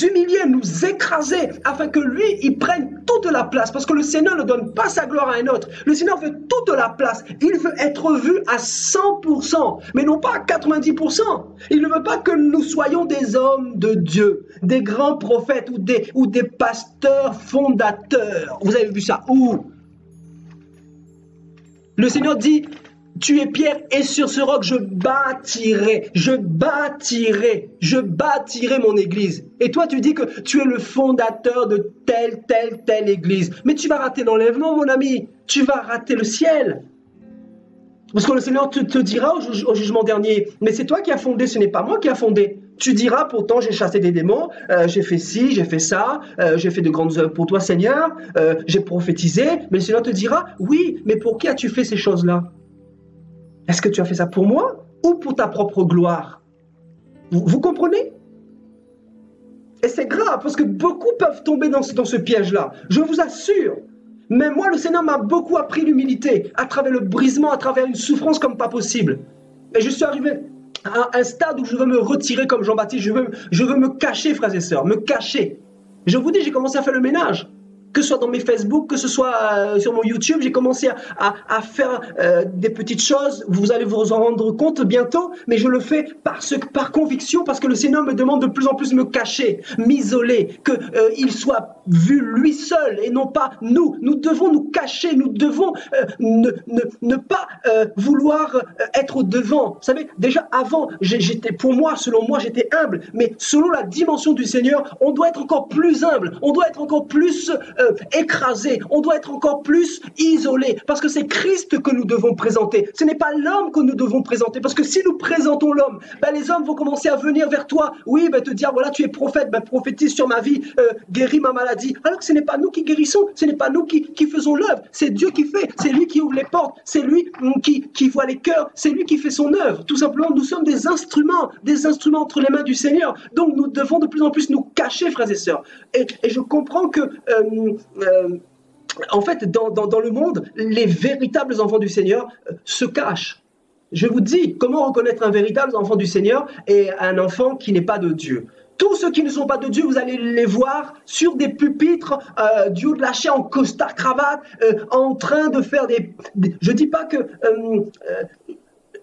humilier, nous écraser, afin que lui, il prenne toute la place. Parce que le Seigneur ne donne pas sa gloire à un autre. Le Seigneur veut toute la place. Il veut être vu à 100%, mais non pas à 90%. Il ne veut pas que nous soyons des hommes de Dieu, des grands prophètes ou des pasteurs fondateurs. Vous avez vu ça où? Le Seigneur dit... Tu es pierre et sur ce roc je bâtirai mon église. Et toi tu dis que tu es le fondateur de telle église. Mais tu vas rater l'enlèvement mon ami, tu vas rater le ciel. Parce que le Seigneur te dira au jugement dernier, mais c'est toi qui as fondé, ce n'est pas moi qui a fondé. Tu diras pourtant j'ai chassé des démons, j'ai fait ci, j'ai fait ça, j'ai fait de grandes œuvres pour toi Seigneur, j'ai prophétisé. Mais le Seigneur te dira, oui, mais pour qui as-tu fait ces choses-là? Est-ce que tu as fait ça pour moi ou pour ta propre gloire? Vous comprenez? Et c'est grave parce que beaucoup peuvent tomber dans ce piège-là. Je vous assure. Mais moi, le Seigneur m'a beaucoup appris l'humilité à travers le brisement, à travers une souffrance comme pas possible. Et je suis arrivé à un stade où je veux me retirer comme Jean-Baptiste. Je veux me cacher, frères et sœurs, me cacher. Je vous dis, j'ai commencé à faire le ménage. Que ce soit dans mes Facebook, que ce soit sur mon YouTube, j'ai commencé à faire des petites choses. Vous allez vous en rendre compte bientôt, mais je le fais par conviction, parce que le Seigneur me demande de plus en plus de me cacher, m'isoler, qu'il soit vu lui seul et non pas nous. Nous devons nous cacher, nous devons ne pas vouloir être au devant. Vous savez, déjà avant, selon moi, j'étais humble, mais selon la dimension du Seigneur, on doit être encore plus humble, on doit être encore plus écrasé, on doit être encore plus isolé, parce que c'est Christ que nous devons présenter. Ce n'est pas l'homme que nous devons présenter, parce que si nous présentons l'homme, les hommes vont commencer à venir vers toi, oui, te dire, voilà, tu es prophète, prophétise sur ma vie, guéris ma maladie, alors que ce n'est pas nous qui guérissons, ce n'est pas nous qui faisons l'œuvre, c'est Dieu qui fait, c'est lui qui ouvre les portes, c'est lui qui voit les cœurs, c'est lui qui fait son œuvre. Tout simplement, nous sommes des instruments entre les mains du Seigneur, donc nous devons de plus en plus nous cacher, frères et sœurs. Et je comprends que en fait, dans le monde, les véritables enfants du Seigneur se cachent. Je vous dis, comment reconnaître un véritable enfant du Seigneur et un enfant qui n'est pas de Dieu? Tous ceux qui ne sont pas de Dieu, vous allez les voir sur des pupitres, du haut de la chair, en costard cravate, en train de faire Je ne dis pas que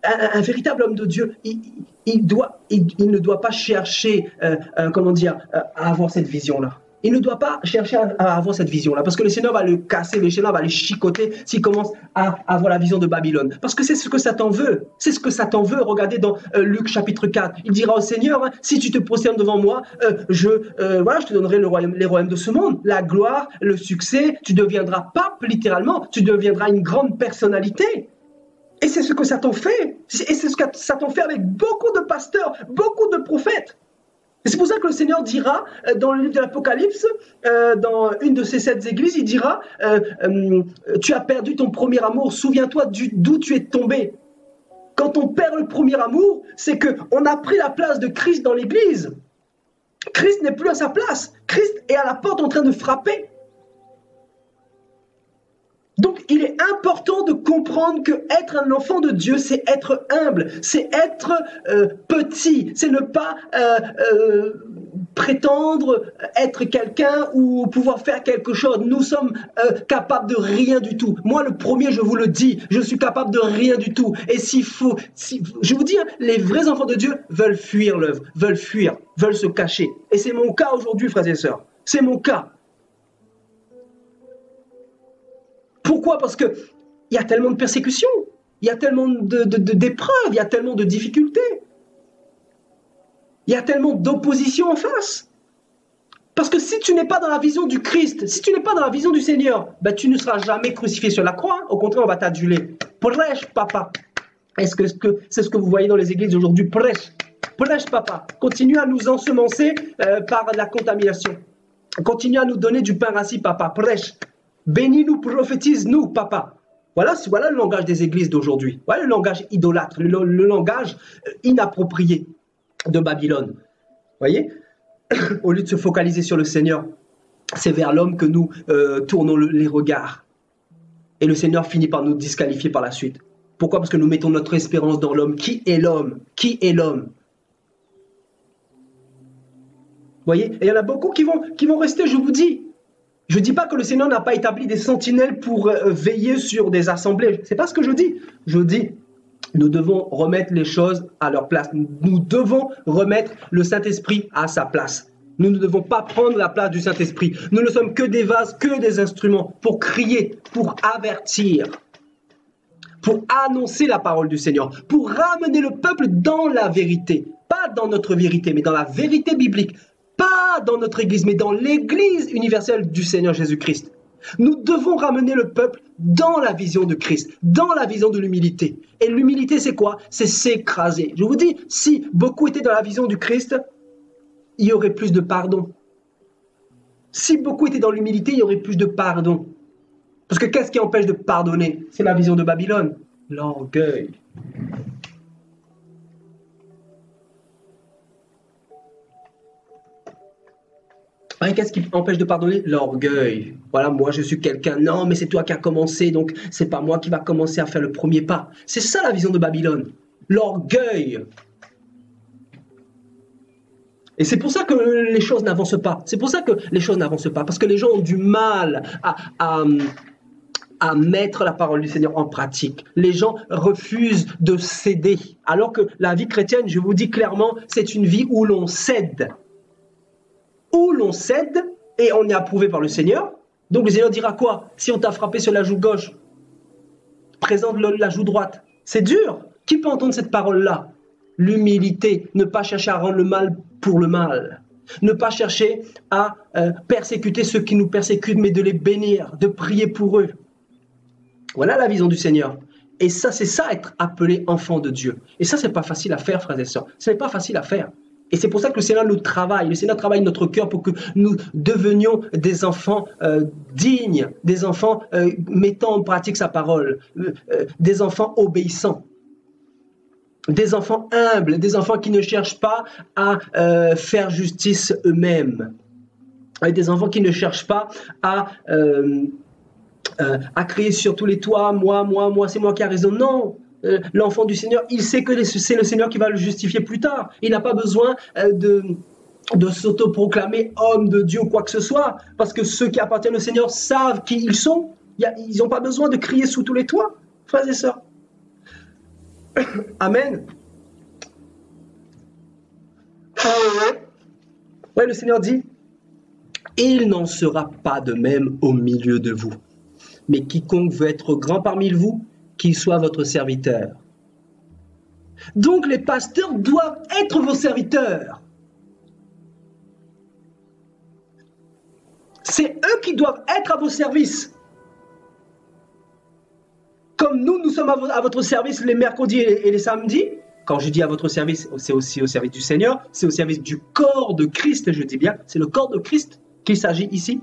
un véritable homme de Dieu, il ne doit pas chercher, à avoir cette vision-là. Il ne doit pas chercher à avoir cette vision-là, parce que le Seigneur va le casser, le Seigneur va le chicoter s'il commence à avoir la vision de Babylone. Parce que c'est ce que Satan veut. C'est ce que Satan veut. Regardez dans Luc chapitre 4. Il dira au Seigneur, si tu te prosternes devant moi, je te donnerai les royaumes de ce monde, la gloire, le succès. Tu deviendras pape, littéralement. Tu deviendras une grande personnalité. Et c'est ce que Satan fait. Et c'est ce que Satan fait avec beaucoup de pasteurs, beaucoup de prophètes. Et c'est pour ça que le Seigneur dira, dans le livre de l'Apocalypse, dans une de ces 7 églises, il dira, tu as perdu ton premier amour, souviens-toi d'où tu es tombé. Quand on perd le premier amour, c'est qu'on a pris la place de Christ dans l'église. Christ n'est plus à sa place. Christ est à la porte en train de frapper. Donc, il est important de comprendre que être un enfant de Dieu, c'est être humble, c'est être petit, c'est ne pas prétendre être quelqu'un ou pouvoir faire quelque chose. Nous sommes capables de rien du tout. Moi, le premier, je vous le dis, je suis capable de rien du tout. Et je vous dis, les vrais enfants de Dieu veulent fuir l'œuvre, veulent se cacher. Et c'est mon cas aujourd'hui, frères et sœurs. C'est mon cas. Pourquoi? Parce qu'il y a tellement de persécutions, il y a tellement d'épreuves, il y a tellement de difficultés, il y a tellement d'opposition en face. Parce que si tu n'es pas dans la vision du Christ, si tu n'es pas dans la vision du Seigneur, tu ne seras jamais crucifié sur la croix. Au contraire, on va t'aduler. Prêche, papa. Est-ce que c'est ce que vous voyez dans les églises aujourd'hui? Prêche, papa. Continue à nous ensemencer par la contamination. Continue à nous donner du pain rassis, papa. Prêche. Bénis-nous, prophétise-nous, papa. Voilà le langage des églises d'aujourd'hui. Voilà le langage idolâtre, le langage inapproprié de Babylone. Voyez, au lieu de se focaliser sur le Seigneur, c'est vers l'homme que nous tournons les regards. Et le Seigneur finit par nous disqualifier par la suite. Pourquoi? Parce que nous mettons notre espérance dans l'homme. Qui est l'homme? Qui est l'homme? Voyez, et il y en a beaucoup qui vont rester, je vous dis. Je ne dis pas que le Seigneur n'a pas établi des sentinelles pour veiller sur des assemblées. Ce n'est pas ce que je dis. Je dis, nous devons remettre les choses à leur place. Nous devons remettre le Saint-Esprit à sa place. Nous ne devons pas prendre la place du Saint-Esprit. Nous ne sommes que des vases, que des instruments pour crier, pour avertir, pour annoncer la parole du Seigneur, pour ramener le peuple dans la vérité. Pas dans notre vérité, mais dans la vérité biblique. Pas dans notre Église, mais dans l'Église universelle du Seigneur Jésus-Christ. Nous devons ramener le peuple dans la vision de Christ, dans la vision de l'humilité. Et l'humilité, c'est quoi? C'est s'écraser. Je vous dis, si beaucoup étaient dans la vision du Christ, il y aurait plus de pardon. Si beaucoup étaient dans l'humilité, il y aurait plus de pardon. Parce que qu'est-ce qui empêche de pardonner? C'est la vision de Babylone, l'orgueil. Qu'est-ce qui empêche de pardonner? L'orgueil. Voilà, moi je suis quelqu'un. Non, mais c'est toi qui as commencé, donc c'est pas moi qui va commencer à faire le premier pas. C'est ça la vision de Babylone. L'orgueil. Et c'est pour ça que les choses n'avancent pas. C'est pour ça que les choses n'avancent pas. Parce que les gens ont du mal à mettre la parole du Seigneur en pratique. Les gens refusent de céder. Alors que la vie chrétienne, je vous dis clairement, c'est une vie où l'on cède. Où l'on cède et on est approuvé par le Seigneur. Donc le Seigneur dira quoi? Si on t'a frappé sur la joue gauche, présente la joue droite. C'est dur. Qui peut entendre cette parole-là? L'humilité, ne pas chercher à rendre le mal pour le mal. Ne pas chercher à persécuter ceux qui nous persécutent, mais de les bénir, de prier pour eux. Voilà la vision du Seigneur. Et ça, c'est ça, être appelé enfant de Dieu. Et ça, c'est pas facile à faire, frères et sœurs. Ce n'est pas facile à faire. Et c'est pour ça que le Seigneur nous travaille. Le Seigneur travaille notre cœur pour que nous devenions des enfants dignes, des enfants mettant en pratique sa parole, des enfants obéissants, des enfants humbles, des enfants qui ne cherchent pas à faire justice eux-mêmes, des enfants qui ne cherchent pas à crier sur tous les toits, moi, c'est moi qui a raison. Non. L'enfant du Seigneur, il sait que c'est le Seigneur qui va le justifier plus tard. Il n'a pas besoin de s'autoproclamer homme de Dieu ou quoi que ce soit, parce que ceux qui appartiennent au Seigneur savent qui ils sont. Ils n'ont pas besoin de crier sous tous les toits, frères et sœurs. Amen. Ouais, le Seigneur dit, il n'en sera pas de même au milieu de vous. Mais quiconque veut être grand parmi vous, qu'il soit votre serviteur. Donc les pasteurs doivent être vos serviteurs. C'est eux qui doivent être à vos services. Comme nous sommes à votre service les mercredis et les samedis. Quand je dis à votre service, c'est aussi au service du Seigneur, c'est au service du corps de Christ, je dis bien. C'est le corps de Christ qu'il s'agit ici. Vous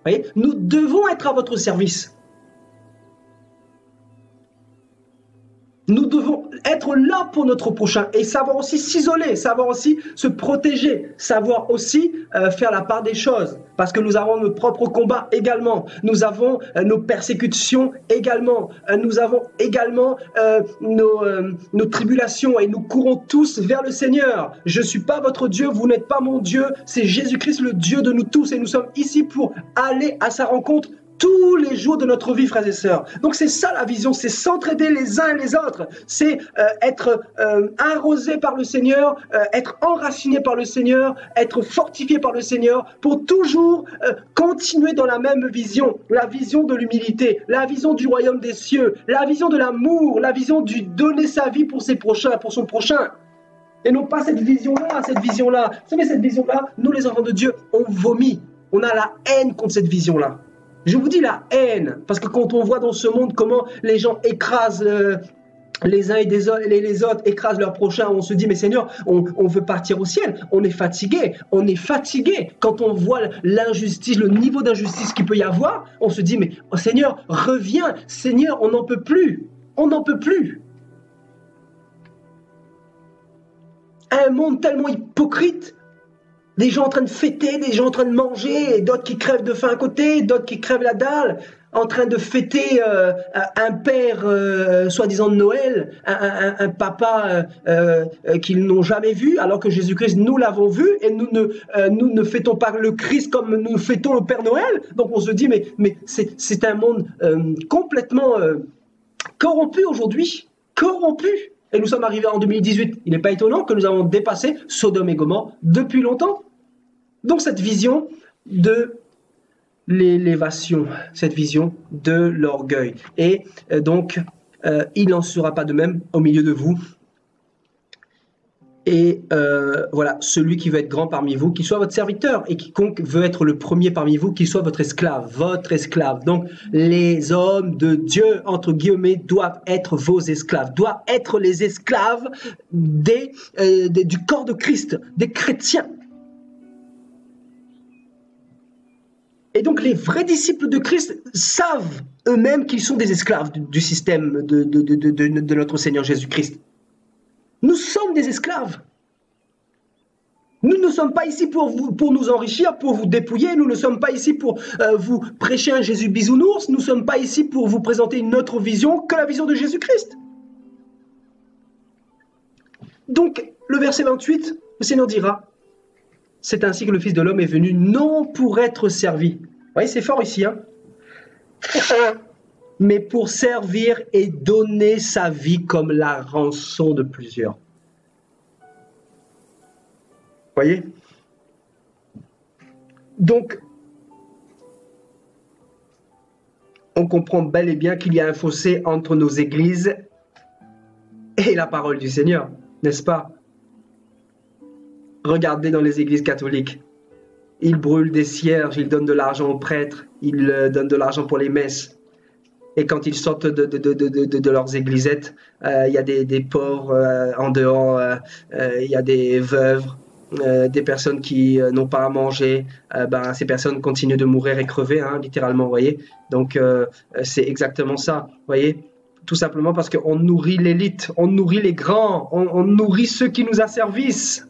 voyez, nous devons être à votre service. Nous devons être là pour notre prochain et savoir aussi s'isoler, savoir aussi se protéger, savoir aussi faire la part des choses. Parce que nous avons nos propres combats également. Nous avons nos persécutions également. Nous avons également nos tribulations et nous courons tous vers le Seigneur. Je ne suis pas votre Dieu, vous n'êtes pas mon Dieu. C'est Jésus-Christ le Dieu de nous tous et nous sommes ici pour aller à sa rencontre tous les jours de notre vie, frères et sœurs. Donc c'est ça la vision, c'est s'entraider les uns les autres, c'est être arrosé par le Seigneur, être enraciné par le Seigneur, être fortifié par le Seigneur pour toujours continuer dans la même vision, la vision de l'humilité, la vision du royaume des cieux, la vision de l'amour, la vision du donner sa vie pour ses prochains, pour son prochain. Et non pas cette vision-là, cette vision-là. Vous savez, cette vision-là, nous les enfants de Dieu, on vomit, on a la haine contre cette vision-là. Je vous dis la haine, parce que quand on voit dans ce monde comment les gens écrasent les uns et les autres écrasent leurs prochains, on se dit, mais Seigneur, on veut partir au ciel, on est fatigué quand on voit l'injustice, le niveau d'injustice qu'il peut y avoir, on se dit, mais oh, Seigneur, reviens, Seigneur, on n'en peut plus, on n'en peut plus. Un monde tellement hypocrite, des gens en train de fêter, des gens en train de manger, d'autres qui crèvent de faim à côté, d'autres qui crèvent la dalle, en train de fêter un père soi-disant de Noël, un papa qu'ils n'ont jamais vu, alors que Jésus-Christ, nous l'avons vu, et nous ne fêtons pas le Christ comme nous fêtons le Père Noël. Donc on se dit, mais c'est un monde complètement corrompu aujourd'hui, corrompu. Et nous sommes arrivés en 2018. Il n'est pas étonnant que nous avons dépassé Sodome et Gomorrhe depuis longtemps. Donc cette vision de l'élévation, cette vision de l'orgueil. Et donc, il n'en sera pas de même au milieu de vous. Et voilà, celui qui veut être grand parmi vous, qu'il soit votre serviteur, et quiconque veut être le premier parmi vous, qu'il soit votre esclave, votre esclave. Donc, les hommes de Dieu, entre guillemets, doivent être vos esclaves, doivent être les esclaves du corps de Christ, des chrétiens. Et donc, les vrais disciples de Christ savent eux-mêmes qu'ils sont des esclaves du système de notre Seigneur Jésus-Christ. Nous sommes des esclaves. Nous ne sommes pas ici pour nous enrichir, pour vous dépouiller. Nous ne sommes pas ici pour vous prêcher un Jésus bisounours. Nous ne sommes pas ici pour vous présenter une autre vision que la vision de Jésus-Christ. Donc, le verset 28, le Seigneur dira, « C'est ainsi que le Fils de l'homme est venu, non pour être servi. » Vous voyez, c'est fort ici, hein, mais pour servir et donner sa vie comme la rançon de plusieurs. Voyez? Donc, on comprend bel et bien qu'il y a un fossé entre nos églises et la parole du Seigneur, n'est-ce pas? Regardez dans les églises catholiques. Ils brûlent des cierges, ils donnent de l'argent aux prêtres, ils donnent de l'argent pour les messes. Et quand ils sortent de leurs églisettes, il y a des pauvres en dehors, il y a des veuves, des personnes qui n'ont pas à manger. Ces personnes continuent de mourir et crever, hein, littéralement, vous voyez. Donc, c'est exactement ça, vous voyez. Tout simplement parce qu'on nourrit l'élite, on nourrit les grands, on nourrit ceux qui nous asservissent.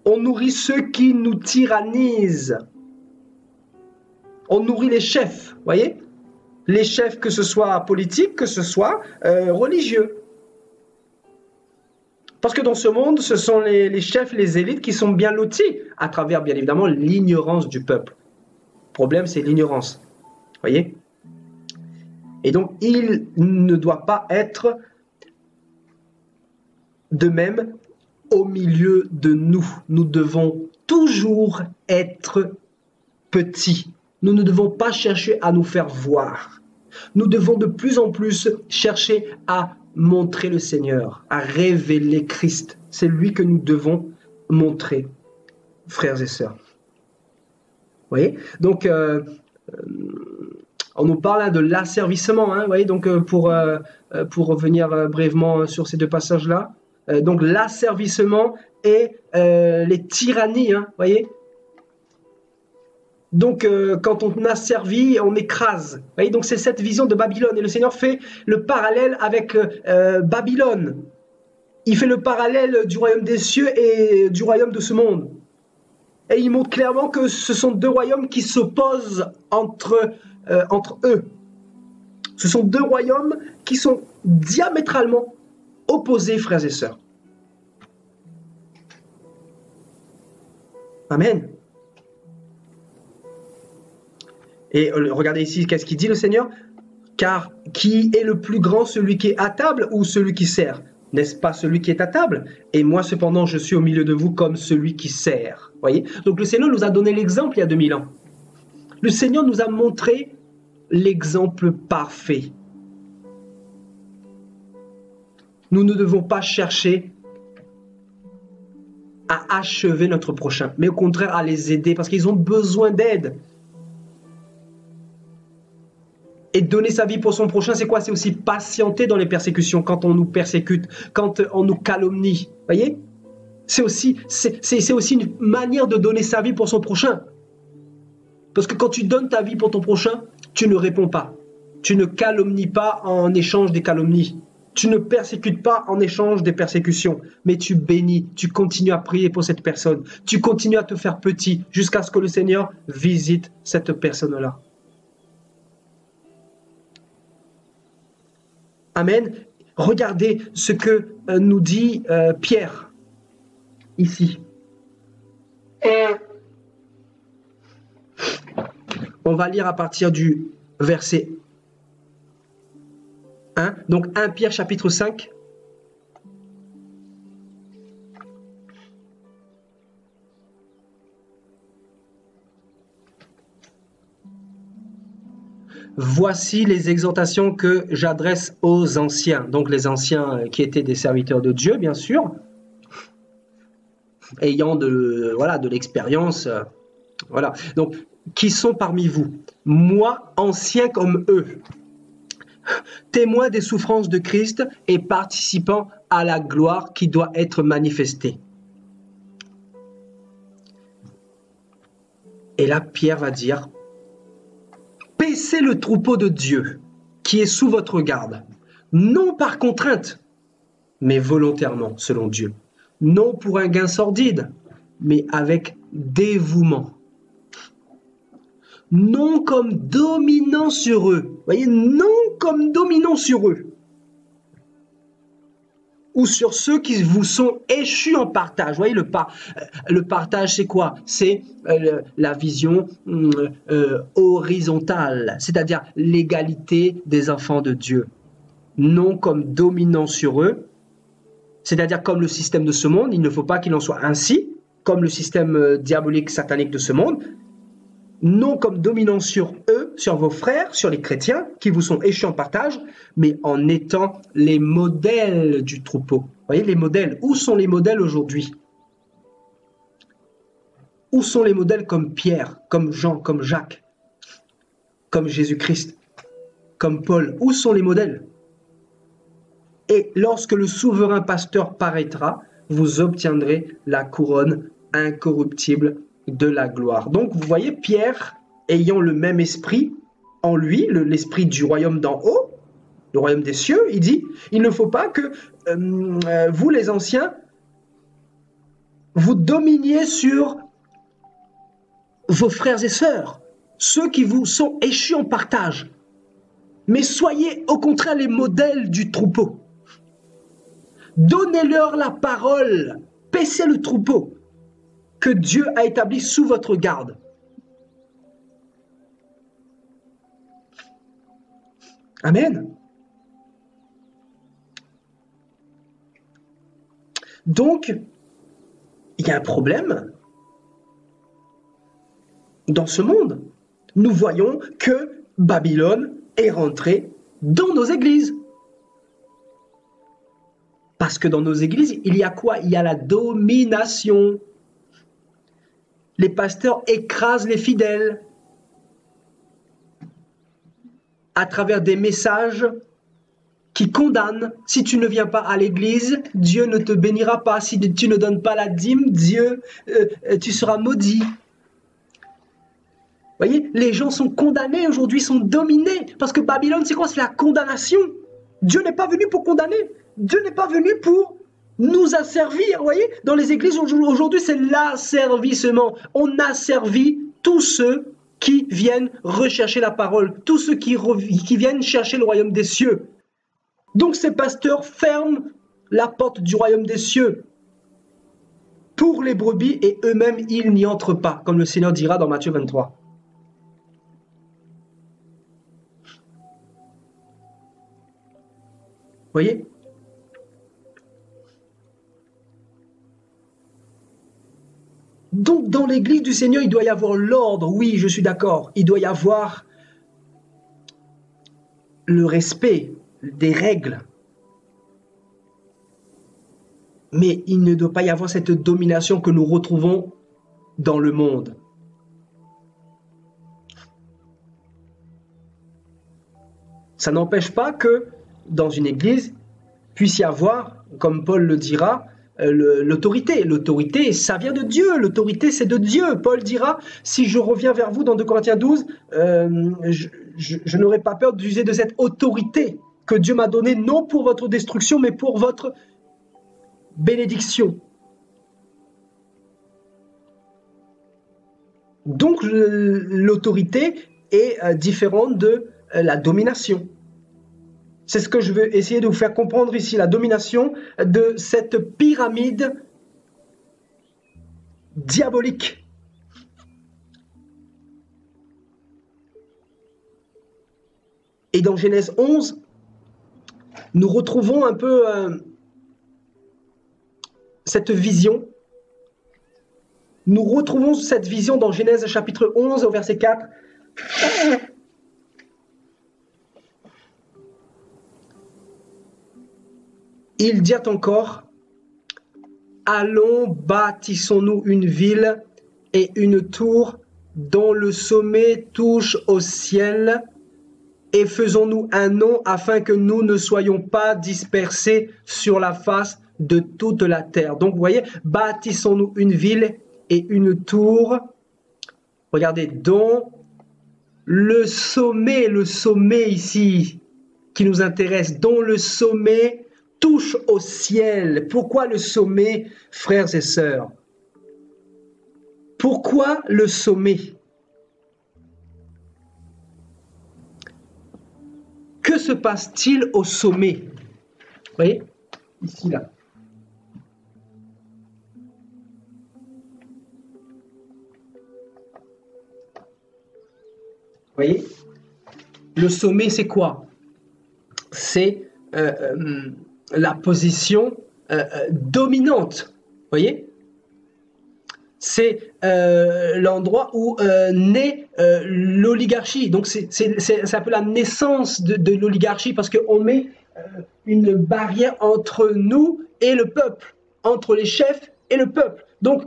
On nourrit ceux qui nous tyrannisent. On nourrit les chefs, vous voyez? Les chefs, que ce soit politiques, que ce soit religieux. Parce que dans ce monde, ce sont les chefs, les élites qui sont bien lotis, à travers, bien évidemment, l'ignorance du peuple. Le problème, c'est l'ignorance. Vous voyez? Et donc, il ne doit pas être de même au milieu de nous. Nous devons toujours être petits. Nous ne devons pas chercher à nous faire voir. Nous devons de plus en plus chercher à montrer le Seigneur, à révéler Christ. C'est lui que nous devons montrer, frères et sœurs. Vous voyez? Donc, on nous parle de l'asservissement. Hein, vous voyez? Donc, pour revenir brièvement sur ces deux passages-là, donc l'asservissement et les tyrannies, hein, voyez. Donc quand on a servi, on écrase. Vous voyez, donc c'est cette vision de Babylone. Et le Seigneur fait le parallèle avec Babylone. Il fait le parallèle du royaume des cieux et du royaume de ce monde. Et il montre clairement que ce sont deux royaumes qui s'opposent entre eux. Ce sont deux royaumes qui sont diamétralement opposés, frères et sœurs. Amen. Et regardez ici, qu'est-ce qu'il dit le Seigneur? Car qui est le plus grand, celui qui est à table ou celui qui sert? N'est-ce pas celui qui est à table? Et moi, cependant, je suis au milieu de vous comme celui qui sert. Voyez? Donc le Seigneur nous a donné l'exemple il y a 2000 ans. Le Seigneur nous a montré l'exemple parfait. Nous ne devons pas chercher à achever notre prochain, mais au contraire à les aider parce qu'ils ont besoin d'aide. Et donner sa vie pour son prochain, c'est quoi? C'est aussi patienter dans les persécutions, quand on nous persécute, quand on nous calomnie. Voyez? C'est aussi une manière de donner sa vie pour son prochain. Parce que quand tu donnes ta vie pour ton prochain, tu ne réponds pas. Tu ne calomnies pas en échange des calomnies. Tu ne persécutes pas en échange des persécutions. Mais tu bénis, tu continues à prier pour cette personne. Tu continues à te faire petit jusqu'à ce que le Seigneur visite cette personne-là. Amen. Regardez ce que nous dit Pierre ici. On va lire à partir du verset 1. Donc 1 Pierre chapitre 5. Voici les exhortations que j'adresse aux anciens. Donc les anciens qui étaient des serviteurs de Dieu, bien sûr, ayant de l'expérience. Voilà. Donc, qui sont parmi vous? Moi, ancien comme eux, témoin des souffrances de Christ et participant à la gloire qui doit être manifestée. Et là, Pierre va dire, paissez le troupeau de Dieu qui est sous votre garde, non par contrainte, mais volontairement, selon Dieu. Non pour un gain sordide, mais avec dévouement. Non comme dominant sur eux. Voyez, non comme dominant sur eux. Ou sur ceux qui vous sont échus en partage. Vous voyez, le partage, c'est quoi? C'est la vision horizontale, c'est-à-dire l'égalité des enfants de Dieu. Non comme dominant sur eux, c'est-à-dire comme le système de ce monde, il ne faut pas qu'il en soit ainsi, comme le système diabolique satanique de ce monde. Non comme dominant sur eux, sur vos frères, sur les chrétiens qui vous sont échus en partage, mais en étant les modèles du troupeau. Vous voyez, les modèles. Où sont les modèles aujourd'hui? Où sont les modèles comme Pierre, comme Jean, comme Jacques, comme Jésus-Christ, comme Paul? Où sont les modèles? Et lorsque le souverain pasteur paraîtra, vous obtiendrez la couronne incorruptible de la gloire. Donc, vous voyez, Pierre, ayant le même esprit en lui, l'esprit du royaume d'en haut, le royaume des cieux, il dit, il ne faut pas que vous, les anciens, vous dominiez sur vos frères et sœurs, ceux qui vous sont échus en partage, mais soyez au contraire les modèles du troupeau. Donnez-leur la parole, paissez le troupeau que Dieu a établi sous votre garde. Amen. Donc, il y a un problème dans ce monde. Nous voyons que Babylone est rentrée dans nos églises. Parce que dans nos églises, il y a quoi? Il y a la domination. Les pasteurs écrasent les fidèles à travers des messages qui condamnent. Si tu ne viens pas à l'église, Dieu ne te bénira pas. Si tu ne donnes pas la dîme, tu seras maudit. Vous voyez, les gens sont condamnés aujourd'hui, sont dominés. Parce que Babylone, c'est quoi? C'est la condamnation. Dieu n'est pas venu pour condamner. Dieu n'est pas venu pour nous asservir. Vous voyez, dans les églises aujourd'hui, c'est l'asservissement. On asservit tous ceux qui viennent rechercher la parole, tous ceux qui viennent chercher le royaume des cieux. Donc ces pasteurs ferment la porte du royaume des cieux pour les brebis et eux-mêmes, ils n'y entrent pas, comme le Seigneur dira dans Matthieu 23. Voyez? Donc, dans l'église du Seigneur, il doit y avoir l'ordre. Oui, je suis d'accord. Il doit y avoir le respect des règles. Mais il ne doit pas y avoir cette domination que nous retrouvons dans le monde. Ça n'empêche pas que dans une église puisse y avoir, comme Paul le dira, l'autorité. L'autorité, ça vient de Dieu. L'autorité, c'est de Dieu. Paul dira, si je reviens vers vous dans 2 Corinthiens 12, je n'aurai pas peur d'user de cette autorité que Dieu m'a donnée, non pour votre destruction, mais pour votre bénédiction. Donc, l'autorité est différente de la domination. C'est ce que je veux essayer de vous faire comprendre ici, la domination de cette pyramide diabolique. Et dans Genèse 11, nous retrouvons un peu cette vision. Nous retrouvons cette vision dans Genèse chapitre 11 au verset 4. Ils dirent encore, allons, bâtissons-nous une ville et une tour dont le sommet touche au ciel, et faisons-nous un nom afin que nous ne soyons pas dispersés sur la face de toute la terre. Donc vous voyez, bâtissons-nous une ville et une tour, regardez, dont le sommet ici qui nous intéresse, dont le sommet touche au ciel. Pourquoi le sommet, frères et sœurs? Pourquoi le sommet? Que se passe-t-il au sommet? Vous voyez? Ici, là. Vous voyez? Le sommet, c'est quoi? C'est la position dominante, vous voyez? C'est l'endroit où naît l'oligarchie. Donc c'est un peu la naissance de l'oligarchie, parce qu'on met une barrière entre nous et le peuple, entre les chefs et le peuple. Donc,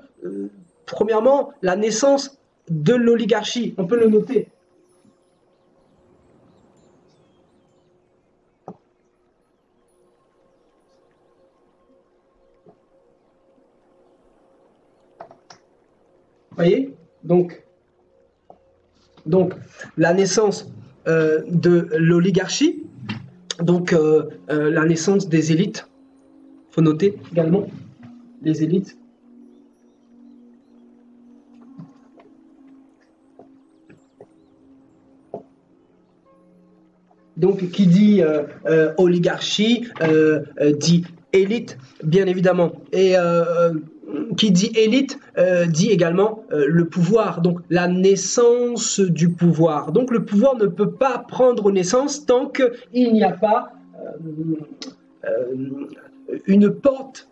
premièrement, la naissance de l'oligarchie, on peut le noter. Vous voyez, donc la naissance de l'oligarchie, donc la naissance des élites, il faut noter également les élites. Donc qui dit oligarchie dit élite, bien évidemment. Et qui dit élite dit également le pouvoir, donc la naissance du pouvoir. Donc le pouvoir ne peut pas prendre naissance tant qu'il n'y a pas une porte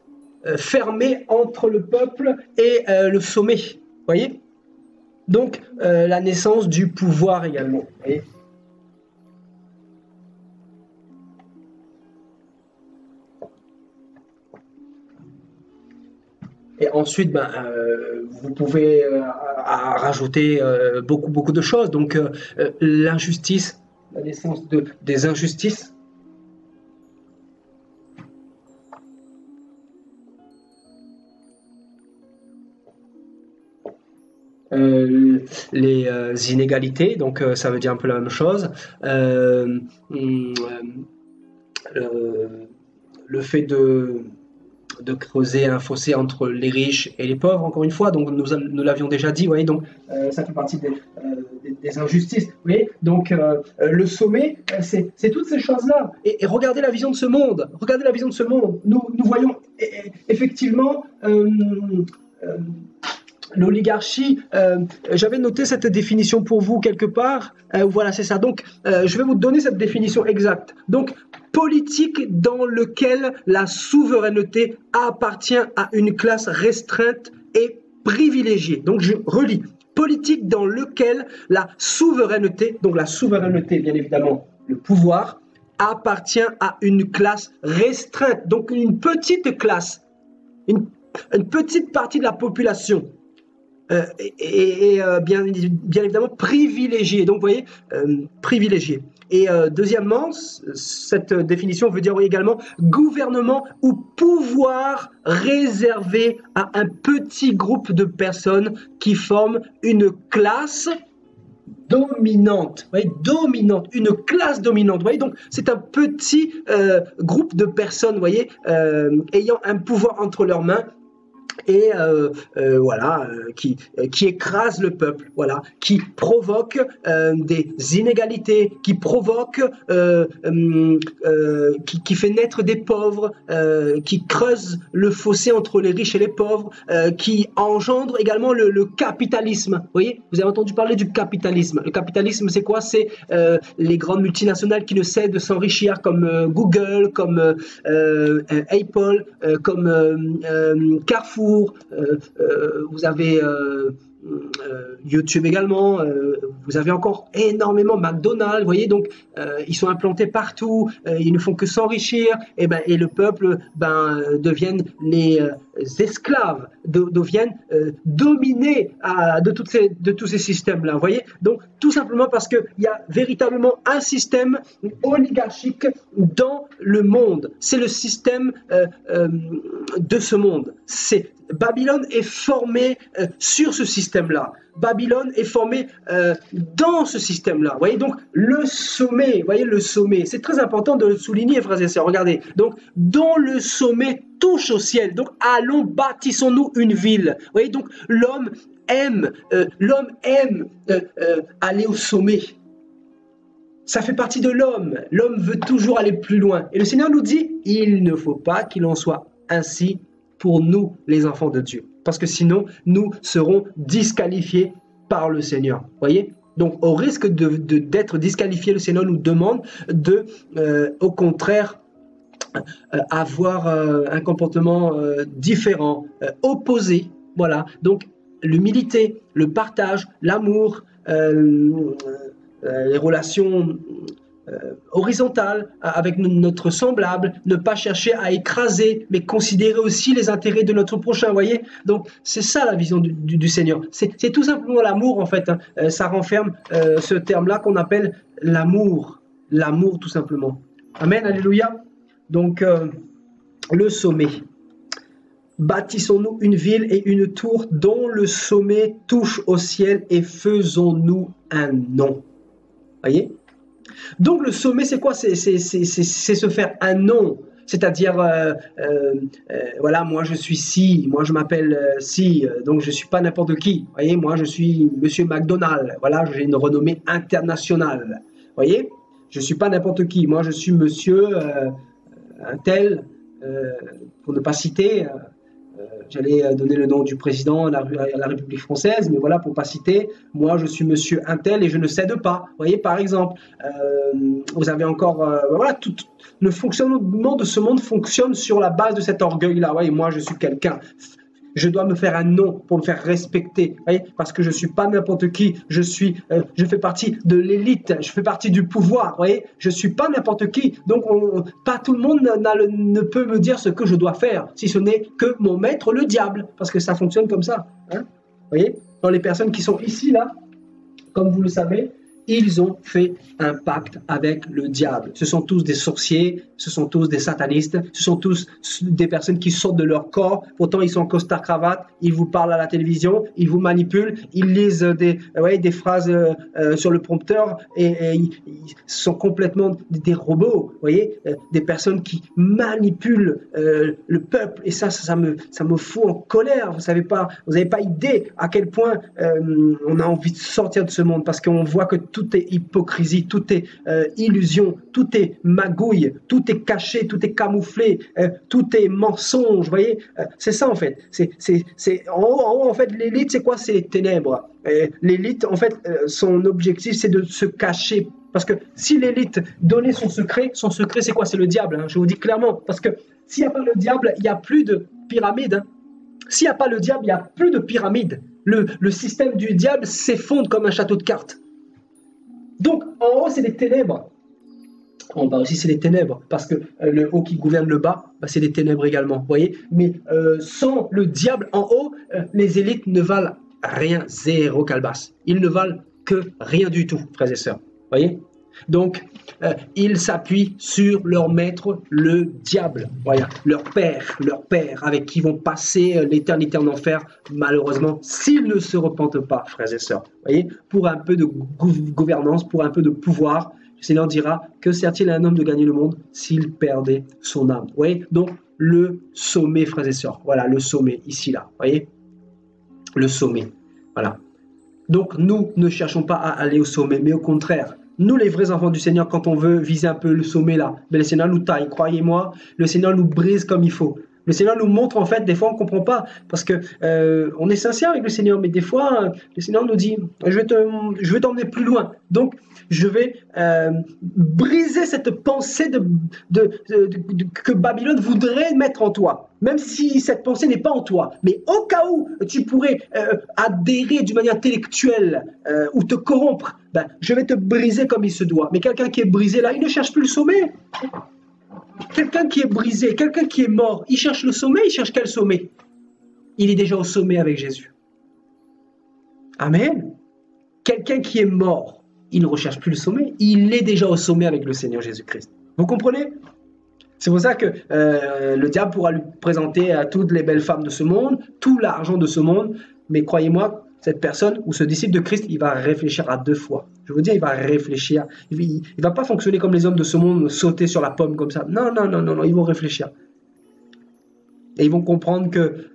fermée entre le peuple et le sommet. Vous voyez? Donc la naissance du pouvoir également. Vous voyez? Et ensuite, vous pouvez rajouter beaucoup de choses. Donc, l'injustice, la naissance des injustices. Les inégalités, donc ça veut dire un peu la même chose. Le fait de creuser un fossé entre les riches et les pauvres, encore une fois, donc nous l'avions déjà dit, voyez, donc ça fait partie des injustices, vous voyez, donc le sommet, c'est toutes ces choses-là, et regardez la vision de ce monde, nous voyons effectivement l'oligarchie. J'avais noté cette définition pour vous quelque part, voilà, c'est ça, donc je vais vous donner cette définition exacte. Donc politique dans lequel la souveraineté appartient à une classe restreinte et privilégiée. Donc je relis. Politique dans lequel la souveraineté, donc la souveraineté bien évidemment, le pouvoir, appartient à une classe restreinte, donc une petite classe, une petite partie de la population. Bien évidemment privilégiée. Donc vous voyez, privilégiée. Et deuxièmement, cette définition veut dire également gouvernement ou pouvoir réservé à un petit groupe de personnes qui forment une classe dominante, vous voyez, dominante, une classe dominante, vous voyez, donc c'est un petit groupe de personnes, vous voyez, ayant un pouvoir entre leurs mains et voilà, qui écrase le peuple, voilà, qui provoque des inégalités, qui provoque, qui fait naître des pauvres, qui creuse le fossé entre les riches et les pauvres, qui engendre également le capitalisme. Vous voyez, vous avez entendu parler du capitalisme. Le capitalisme, c'est quoi? C'est les grandes multinationales qui ne cessent de s'enrichir, comme Google, comme Apple, comme Carrefour. Vous avez YouTube également, vous avez encore énormément McDonald's, vous voyez, donc ils sont implantés partout, ils ne font que s'enrichir, et le peuple deviennent les esclaves, deviennent dominés de tous ces systèmes-là, vous voyez, donc tout simplement parce qu'il y a véritablement un système oligarchique dans le monde, c'est le système de ce monde, Babylone est formée sur ce système-là. Babylone est formée dans ce système-là. Vous voyez, donc le sommet, vous voyez, le sommet, c'est très important de le souligner, frères et sœurs. Regardez, donc dont le sommet touche au ciel. Donc allons, bâtissons-nous une ville. Vous voyez, donc l'homme aime aller au sommet. Ça fait partie de l'homme. L'homme veut toujours aller plus loin. Et le Seigneur nous dit, il ne faut pas qu'il en soit ainsi pour nous, les enfants de Dieu. Parce que sinon, nous serons disqualifiés par le Seigneur. Voyez? Donc, au risque d'être disqualifiés, le Seigneur nous demande de, au contraire, avoir un comportement différent, opposé. Voilà. Donc, l'humilité, le partage, l'amour, les relations horizontale avec notre semblable, ne pas chercher à écraser, mais considérer aussi les intérêts de notre prochain, vous voyez. Donc, c'est ça la vision du Seigneur. C'est tout simplement l'amour, en fait. Hein. Ça renferme ce terme-là qu'on appelle l'amour. L'amour, tout simplement. Amen, alléluia. Donc, le sommet. Bâtissons-nous une ville et une tour dont le sommet touche au ciel et faisons-nous un nom. Voyez? Donc le sommet, c'est quoi? C'est se faire un nom. C'est-à-dire, voilà, moi je suis ci, moi je m'appelle ci, donc je ne suis pas n'importe qui. Vous voyez, moi je suis Monsieur McDonald, voilà, j'ai une renommée internationale. Vous voyez, je ne suis pas n'importe qui, moi je suis Monsieur un tel, pour ne pas citer, j'allais donner le nom du président de la République française, mais voilà, pour ne pas citer, moi je suis Monsieur Intel et je ne cède pas. Vous voyez, par exemple, vous avez encore, voilà, tout le fonctionnement de ce monde fonctionne sur la base de cet orgueil-là. Vous voyez, moi je suis quelqu'un. Je dois me faire un nom pour me faire respecter, vous voyez, parce que je ne suis pas n'importe qui, je fais partie de l'élite, je fais partie du pouvoir, vous voyez, je ne suis pas n'importe qui, donc pas tout le monde ne peut me dire ce que je dois faire, si ce n'est que mon maître, le diable, parce que ça fonctionne comme ça, hein, vous voyez, dans les personnes qui sont ici, là, comme vous le savez, ils ont fait un pacte avec le diable. Ce sont tous des sorciers, ce sont tous des satanistes, ce sont tous des personnes qui sortent de leur corps. Pourtant, ils sont en costard-cravate, ils vous parlent à la télévision, ils vous manipulent, ils lisent des phrases sur le prompteur et ils sont complètement des robots, voyez, des personnes qui manipulent le peuple. Et ça me fout en colère. Vous n'avez pas idée à quel point on a envie de sortir de ce monde parce qu'on voit que tout est hypocrisie, tout est illusion, tout est magouille, tout est caché, tout est camouflé, tout est mensonge, vous voyez, c'est ça en fait. En haut, en fait, l'élite, c'est quoi? C'est les ténèbres. L'élite, en fait, son objectif, c'est de se cacher. Parce que si l'élite donnait son secret, c'est quoi? C'est le diable, hein, je vous dis clairement. Parce que s'il n'y a pas le diable, il n'y a plus de pyramide. Hein. S'il n'y a pas le diable, il n'y a plus de pyramide. Le système du diable s'effondre comme un château de cartes. Donc, en haut, c'est les ténèbres. En bas aussi, c'est les ténèbres, parce que le haut qui gouverne le bas, c'est les ténèbres également, vous voyez. Mais sans le diable en haut, les élites ne valent rien, zéro calebasse. Ils ne valent que rien du tout, frères et sœurs, vous voyez. Donc, ils s'appuient sur leur maître, le diable. Voilà, leur père, avec qui ils vont passer l'éternité en enfer, malheureusement, s'ils ne se repentent pas, frères et sœurs. Voyez, pour un peu de gouvernance, pour un peu de pouvoir, le Seigneur dira que sert-il à un homme de gagner le monde s'il perdait son âme. Vous voyez, donc le sommet, frères et sœurs. Voilà, le sommet, ici, là. Vous voyez, le sommet. Voilà. Donc, nous ne cherchons pas à aller au sommet, mais au contraire, nous, les vrais enfants du Seigneur, quand on veut viser un peu le sommet là, mais le Seigneur nous taille, croyez-moi, le Seigneur nous brise comme il faut. Le Seigneur nous montre, en fait, des fois on ne comprend pas, parce que on est sincère avec le Seigneur, mais des fois, le Seigneur nous dit, je vais t'emmener plus loin. Donc, je vais briser cette pensée que Babylone voudrait mettre en toi, même si cette pensée n'est pas en toi. Mais au cas où tu pourrais adhérer d'une manière intellectuelle ou te corrompre, ben, je vais te briser comme il se doit. Mais quelqu'un qui est brisé là, il ne cherche plus le sommet. Quelqu'un qui est brisé, quelqu'un qui est mort, il cherche le sommet, il cherche quel sommet? Il est déjà au sommet avec Jésus. Amen. Quelqu'un qui est mort, il ne recherche plus le sommet, il est déjà au sommet avec le Seigneur Jésus-Christ. Vous comprenez? C'est pour ça que le diable pourra lui présenter à toutes les belles femmes de ce monde, tout l'argent de ce monde, mais croyez-moi, cette personne ou ce disciple de Christ, il va réfléchir à 2 fois. Je vous dis, il va réfléchir. Il ne va pas fonctionner comme les hommes de ce monde, sauter sur la pomme comme ça. Non, non, non, non, non, ils vont réfléchir. Et ils vont comprendre que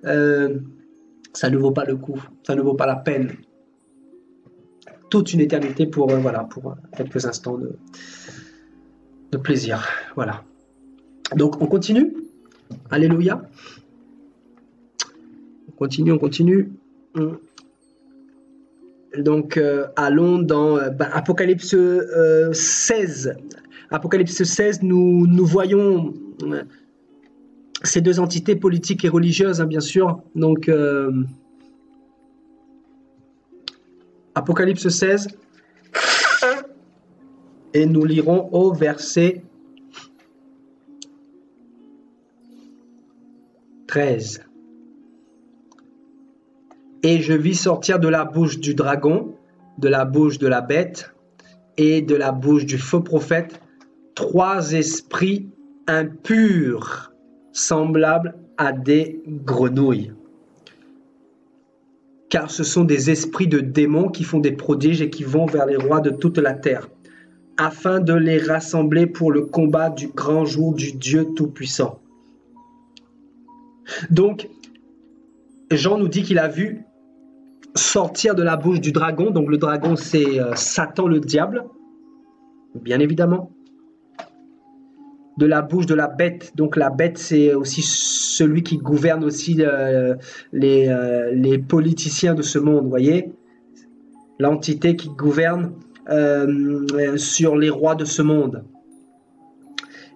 ça ne vaut pas le coup, ça ne vaut pas la peine. Toute une éternité pour quelques instants de plaisir. Voilà. Donc, on continue. Alléluia. On continue. Donc, allons dans Apocalypse 16. Apocalypse 16, nous voyons ces 2 entités politiques et religieuses, hein, bien sûr. Donc, Apocalypse 16, et nous lirons au verset 13. Et je vis sortir de la bouche du dragon, de la bouche de la bête et de la bouche du faux prophète 3 esprits impurs, semblables à des grenouilles. Car ce sont des esprits de démons qui font des prodiges et qui vont vers les rois de toute la terre, afin de les rassembler pour le combat du grand jour du Dieu Tout-Puissant. Donc, Jean nous dit qu'il a vu sortir de la bouche du dragon. Donc le dragon, c'est Satan le diable, bien évidemment. De la bouche de la bête. Donc la bête, c'est aussi celui qui gouverne aussi les politiciens de ce monde, vous voyez. L'entité qui gouverne sur les rois de ce monde.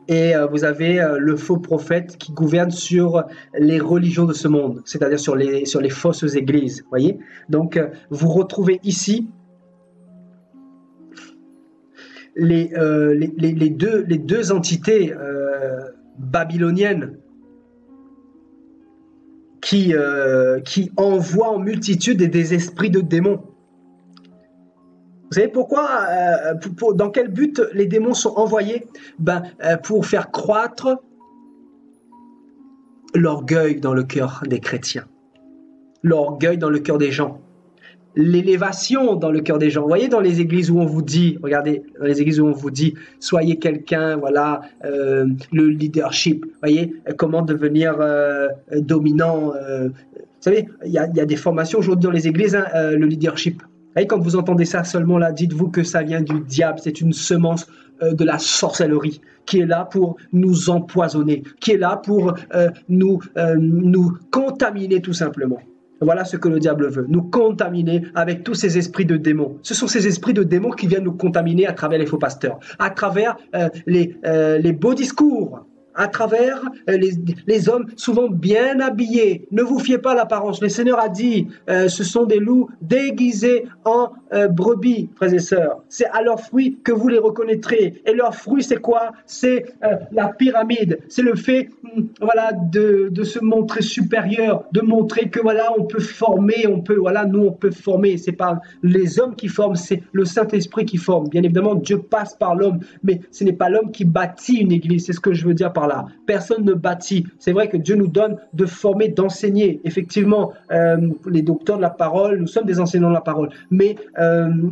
Et vous avez le faux prophète qui gouverne sur les religions de ce monde, c'est-à-dire sur les fausses églises, voyez. Donc, vous retrouvez ici les 2 entités babyloniennes qui envoient en multitude des esprits de démons. Vous savez pourquoi, dans quel but les démons sont envoyés? Pour faire croître l'orgueil dans le cœur des chrétiens, l'orgueil dans le cœur des gens, l'élévation dans le cœur des gens. Vous voyez, dans les églises où on vous dit, regardez, dans les églises où on vous dit, soyez quelqu'un, voilà, le leadership, vous voyez, comment devenir dominant. Vous savez, il y a des formations aujourd'hui dans les églises, hein, le leadership. Et quand vous entendez ça seulement là, dites-vous que ça vient du diable, c'est une semence de la sorcellerie qui est là pour nous empoisonner, qui est là pour nous contaminer tout simplement. Voilà ce que le diable veut, nous contaminer avec tous ces esprits de démons. Ce sont ces esprits de démons qui viennent nous contaminer à travers les faux pasteurs, à travers les beaux discours, à travers les hommes souvent bien habillés. Ne vous fiez pas à l'apparence. Le Seigneur a dit, ce sont des loups déguisés en brebis, frères et sœurs. C'est à leurs fruits que vous les reconnaîtrez. Et leurs fruits, c'est quoi? C'est la pyramide. C'est le fait, voilà, de se montrer supérieur, de montrer que voilà, on peut former, nous on peut former. C'est pas les hommes qui forment, c'est le Saint-Esprit qui forme. Bien évidemment, Dieu passe par l'homme, mais ce n'est pas l'homme qui bâtit une église. C'est ce que je veux dire par là. Personne ne bâtit. C'est vrai que Dieu nous donne de former, d'enseigner. Effectivement, les docteurs de la parole, nous sommes des enseignants de la parole, mais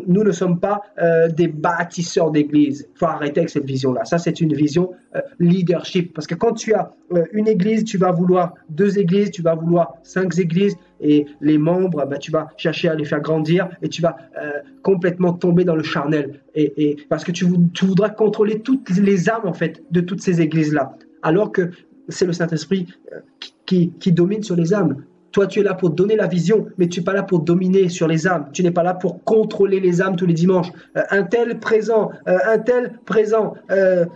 nous ne sommes pas des bâtisseurs d'église. Il faut arrêter avec cette vision-là. Ça, c'est une vision leadership. Parce que quand tu as une église, tu vas vouloir 2 églises, tu vas vouloir 5 églises, et les membres, tu vas chercher à les faire grandir, et tu vas complètement tomber dans le charnel. Et parce que tu voudras contrôler toutes les âmes, en fait, de toutes ces églises-là. Alors que c'est le Saint-Esprit qui domine sur les âmes. Toi, tu es là pour donner la vision, mais tu n'es pas là pour dominer sur les âmes. Tu n'es pas là pour contrôler les âmes tous les dimanches. Un tel présent.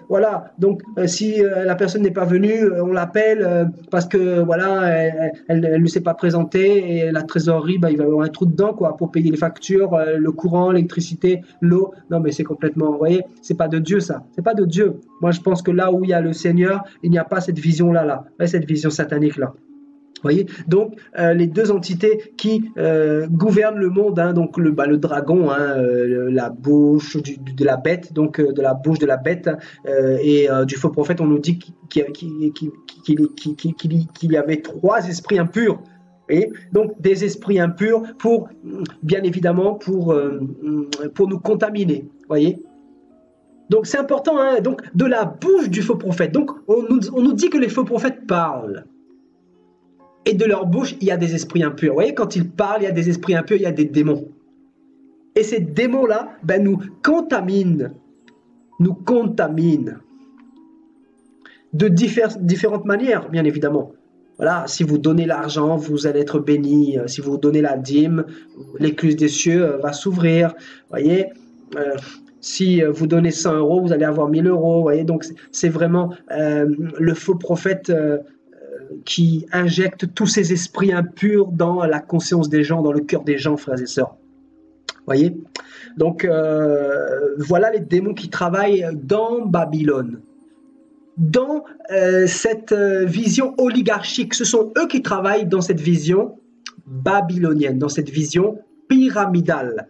Voilà. Donc, si la personne n'est pas venue, on l'appelle parce que voilà, elle ne s'est pas présentée et la trésorerie, il va y avoir un trou dedans quoi, pour payer les factures, le courant, l'électricité, l'eau. Non, mais c'est complètement, vous voyez, c'est pas de Dieu ça. C'est pas de Dieu. Moi, je pense que là où il y a le Seigneur, il n'y a pas cette vision-là, cette vision satanique-là. Voyez, donc les 2 entités qui gouvernent le monde, hein, donc le dragon, hein, la bouche de la bête, donc de la bouche de la bête, et du faux prophète, on nous dit qu'il y avait 3 esprits impurs. Et donc des esprits impurs pour, bien évidemment, pour nous contaminer. Voyez. Donc c'est important, hein, donc de la bouche du faux prophète. Donc on nous dit que les faux prophètes parlent. Et de leur bouche, il y a des esprits impurs. Vous voyez, quand ils parlent, il y a des esprits impurs, il y a des démons. Et ces démons-là, nous contaminent. Nous contaminent. De différentes manières, bien évidemment. Voilà, si vous donnez l'argent, vous allez être béni. Si vous donnez la dîme, l'écluse des cieux va s'ouvrir. Vous voyez, si vous donnez 100 €, vous allez avoir 1000 €. Vous voyez, donc c'est vraiment le faux prophète qui injecte tous ces esprits impurs dans la conscience des gens, dans le cœur des gens, frères et sœurs. Voyez. Donc, voilà les démons qui travaillent dans Babylone. Dans cette vision oligarchique, ce sont eux qui travaillent dans cette vision babylonienne, dans cette vision pyramidale.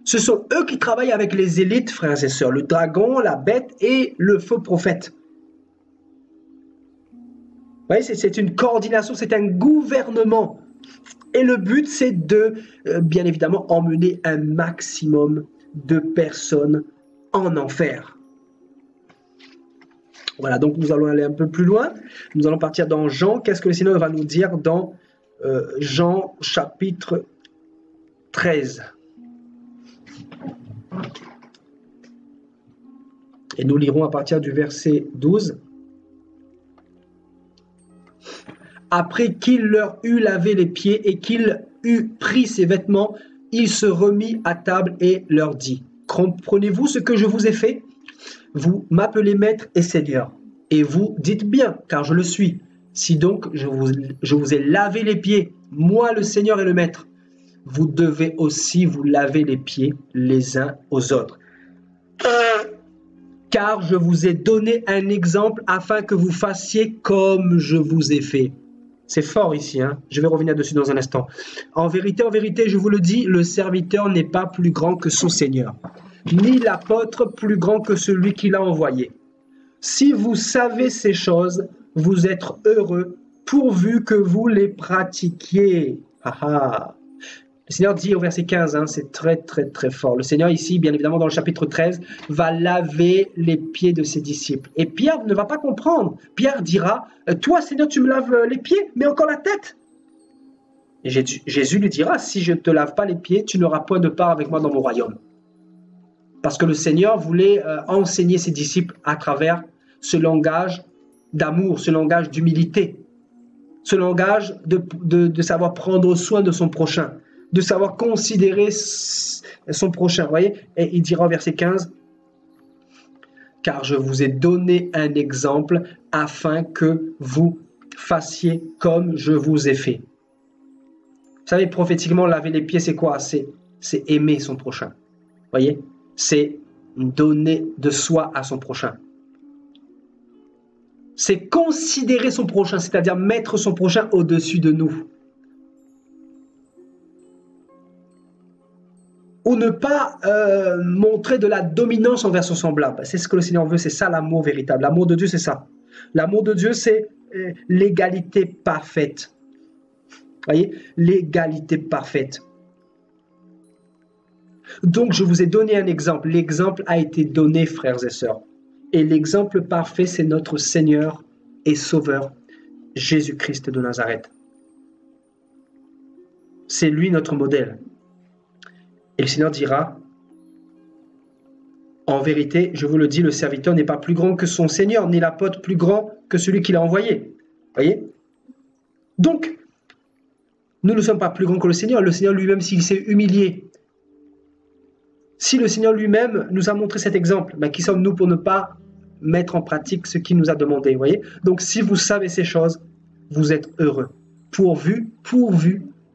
Ce sont eux qui travaillent avec les élites, frères et sœurs, le dragon, la bête et le faux prophète. Vous voyez, c'est une coordination, c'est un gouvernement. Et le but, c'est de, bien évidemment, emmener un maximum de personnes en enfer. Voilà, donc nous allons aller un peu plus loin. Nous allons partir dans Jean. Qu'est-ce que le Seigneur va nous dire dans Jean chapitre 13 ? Et nous lirons à partir du verset 12. Après qu'il leur eut lavé les pieds et qu'il eut pris ses vêtements, il se remit à table et leur dit : comprenez-vous ce que je vous ai fait ? Vous m'appelez maître et seigneur, et vous dites bien, car je le suis. Si donc je vous ai lavé les pieds, moi le Seigneur et le maître, vous devez aussi vous laver les pieds les uns aux autres. Car je vous ai donné un exemple afin que vous fassiez comme je vous ai fait. C'est fort ici, hein. Je vais revenir dessus dans un instant. En vérité, je vous le dis, le serviteur n'est pas plus grand que son Seigneur, ni l'apôtre plus grand que celui qui l'a envoyé. Si vous savez ces choses, vous êtes heureux, pourvu que vous les pratiquiez. Le Seigneur dit au verset 15, hein, c'est très très très fort. Le Seigneur ici, bien évidemment dans le chapitre 13, va laver les pieds de ses disciples. Et Pierre ne va pas comprendre. Pierre dira, toi Seigneur tu me laves les pieds, mais encore la tête. Et Jésus lui dira, si je ne te lave pas les pieds, tu n'auras point de part avec moi dans mon royaume. Parce que le Seigneur voulait enseigner ses disciples à travers ce langage d'amour, ce langage d'humilité, ce langage de savoir prendre soin de son prochain, de savoir considérer son prochain. Vous voyez ? Et il dira au verset 15, car je vous ai donné un exemple afin que vous fassiez comme je vous ai fait. Vous savez, prophétiquement, laver les pieds, c'est quoi? C'est aimer son prochain. Vous voyez? C'est donner de soi à son prochain. C'est considérer son prochain, c'est-à-dire mettre son prochain au-dessus de nous. Ou ne pas montrer de la dominance envers son semblable. C'est ce que le Seigneur veut, c'est ça l'amour véritable. L'amour de Dieu, c'est ça. L'amour de Dieu, c'est l'égalité parfaite. Vous voyez? L'égalité parfaite. Donc, je vous ai donné un exemple. L'exemple a été donné, frères et sœurs. Et l'exemple parfait, c'est notre Seigneur et Sauveur, Jésus-Christ de Nazareth. C'est lui notre modèle. Et le Seigneur dira, en vérité, je vous le dis, le serviteur n'est pas plus grand que son Seigneur, ni l'apôtre plus grand que celui qui l'a envoyé. Voyez? Donc, nous ne sommes pas plus grands que le Seigneur. Le Seigneur lui-même, s'il s'est humilié, si le Seigneur lui-même nous a montré cet exemple, ben, qui sommes-nous pour ne pas mettre en pratique ce qu'il nous a demandé, voyez? Donc, si vous savez ces choses, vous êtes heureux, pourvu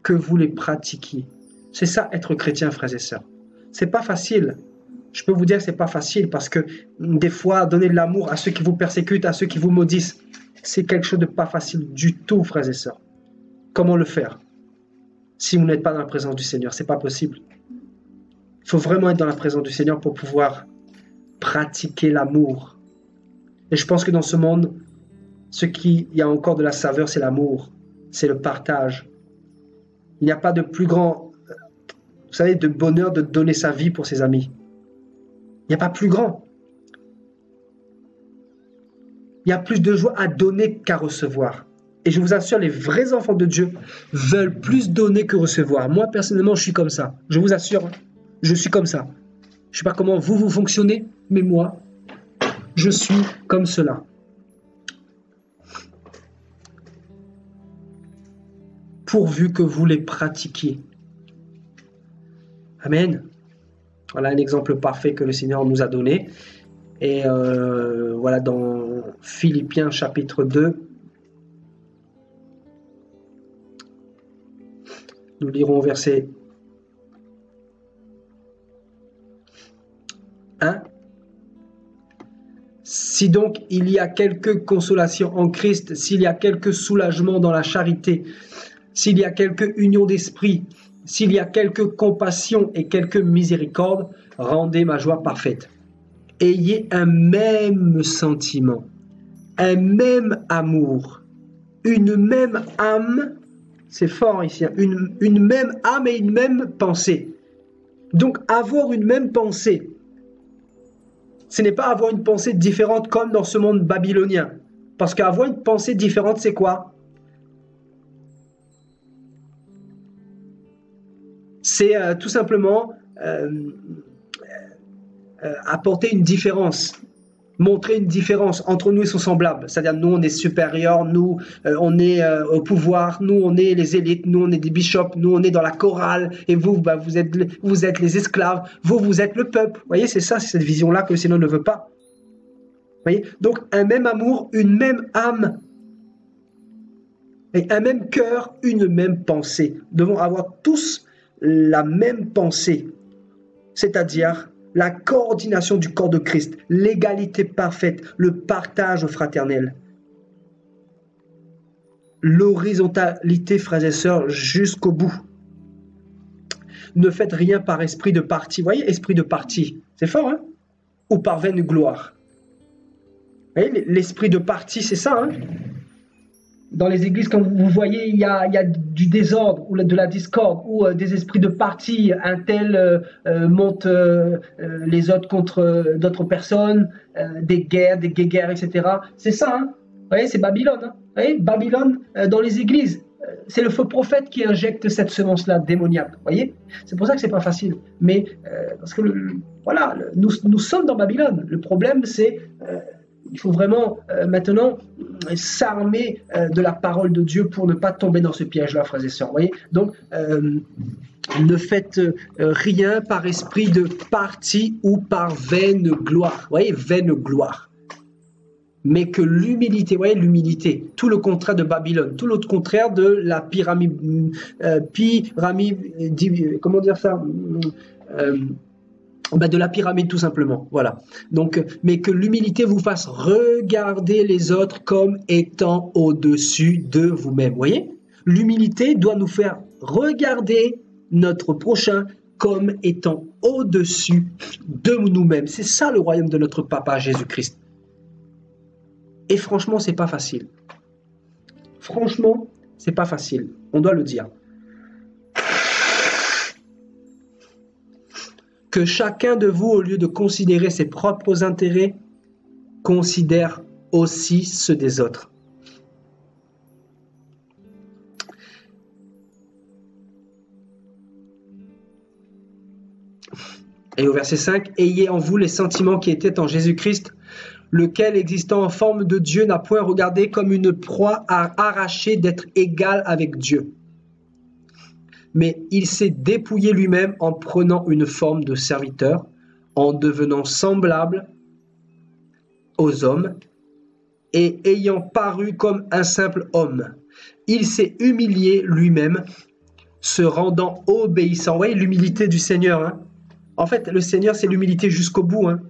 que vous les pratiquiez. C'est ça, être chrétien, frères et sœurs. C'est pas facile. Je peux vous dire que c'est pas facile parce que des fois, donner de l'amour à ceux qui vous persécutent, à ceux qui vous maudissent, c'est quelque chose de pas facile du tout, frères et sœurs. Comment le faire? Si vous n'êtes pas dans la présence du Seigneur, c'est pas possible. Il faut vraiment être dans la présence du Seigneur pour pouvoir pratiquer l'amour. Et je pense que dans ce monde, ce qui y a encore de la saveur, c'est l'amour, c'est le partage. Il n'y a pas de plus grand, vous savez, de bonheur de donner sa vie pour ses amis. Il n'y a pas plus grand. Il y a plus de joie à donner qu'à recevoir. Et je vous assure, les vrais enfants de Dieu veulent plus donner que recevoir. Moi, personnellement, je suis comme ça. Je vous assure, je suis comme ça. Je ne sais pas comment vous fonctionnez, mais moi, je suis comme cela. Pourvu que vous les pratiquiez. Amen. Voilà un exemple parfait que le Seigneur nous a donné. Et voilà dans Philippiens chapitre 2. Nous lirons verset 1. Si donc il y a quelque consolation en Christ, s'il y a quelque soulagement dans la charité, s'il y a quelque union d'esprit, s'il y a quelque compassion et quelque miséricorde, rendez ma joie parfaite. Ayez un même sentiment, un même amour, une même âme, c'est fort ici, hein, une même âme et une même pensée. Donc avoir une même pensée, ce n'est pas avoir une pensée différente comme dans ce monde babylonien. Parce qu'avoir une pensée différente, c'est quoi? C'est tout simplement apporter une différence, montrer une différence entre nous et son semblable. C'est-à-dire, nous, on est supérieurs, nous, on est au pouvoir, nous, on est les élites, nous, on est des bishops, nous, on est dans la chorale, et vous, bah, vous êtes les esclaves, vous êtes le peuple. Vous voyez, c'est ça, c'est cette vision-là que le Seigneur ne veut pas. Vous voyez, donc, un même amour, une même âme, et un même cœur, une même pensée. Nous devons avoir tous la même pensée, c'est-à-dire la coordination du corps de Christ, l'égalité parfaite, le partage fraternel, l'horizontalité, frères et sœurs, jusqu'au bout. Ne faites rien par esprit de parti. Vous voyez, esprit de parti, c'est fort, hein? Ou par vaine gloire. Vous voyez, l'esprit de parti, c'est ça, hein? Dans les églises, quand vous voyez, il y a du désordre ou de la discorde ou des esprits de parti. Un tel monte les autres contre d'autres personnes, des guerres, etc. C'est ça, hein? Vous voyez, c'est Babylone. Hein? Vous voyez, Babylone dans les églises. C'est le faux prophète qui injecte cette semence-là démoniaque. Vous voyez, c'est pour ça que c'est pas facile. Mais parce que voilà, nous sommes dans Babylone. Le problème, c'est il faut vraiment maintenant s'armer de la parole de Dieu pour ne pas tomber dans ce piège-là, frères et sœurs. Vous voyez, donc Ne faites rien par esprit de parti ou par vaine gloire. Vous voyez, vaine gloire. Mais que l'humilité, vous voyez, l'humilité, tout le contraire de Babylone, tout le contraire de la pyramide, comment dire ça de la pyramide tout simplement, voilà. Donc, mais que l'humilité vous fasse regarder les autres comme étant au-dessus de vous-même, vous voyez. L'humilité doit nous faire regarder notre prochain comme étant au-dessus de nous-mêmes. C'est ça le royaume de notre Papa Jésus-Christ. Et franchement, c'est pas facile. Franchement, c'est pas facile. On doit le dire. Que chacun de vous, au lieu de considérer ses propres intérêts, considère aussi ceux des autres. Et au verset 5, « Ayez en vous les sentiments qui étaient en Jésus-Christ, lequel, existant en forme de Dieu, n'a point regardé comme une proie à arracher d'être égal avec Dieu. Mais il s'est dépouillé lui-même en prenant une forme de serviteur, en devenant semblable aux hommes, et ayant paru comme un simple homme. Il s'est humilié lui-même, se rendant obéissant. Vous voyez l'humilité du Seigneur, hein? En fait, le Seigneur, c'est l'humilité jusqu'au bout, hein?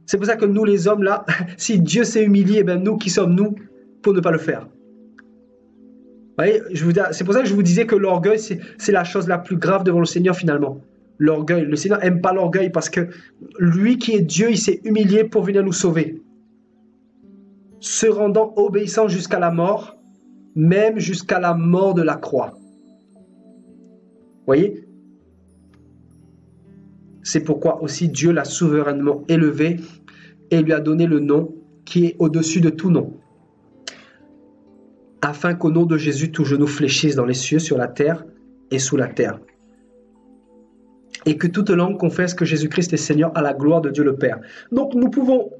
C'est pour ça que nous, les hommes, là, si Dieu s'est humilié, ben nous, qui sommes-nous pour ne pas le faire? Vous voyez, c'est pour ça que je vous disais que l'orgueil, c'est la chose la plus grave devant le Seigneur, finalement. L'orgueil. Le Seigneur n'aime pas l'orgueil parce que lui qui est Dieu, il s'est humilié pour venir nous sauver. Se rendant obéissant jusqu'à la mort, même jusqu'à la mort de la croix. Vous voyez? C'est pourquoi aussi Dieu l'a souverainement élevé et lui a donné le nom qui est au-dessus de tout nom, afin qu'au nom de Jésus, tout genou fléchisse dans les cieux, sur la terre et sous la terre, et que toute langue confesse que Jésus-Christ est Seigneur, à la gloire de Dieu le Père. Donc nous pouvons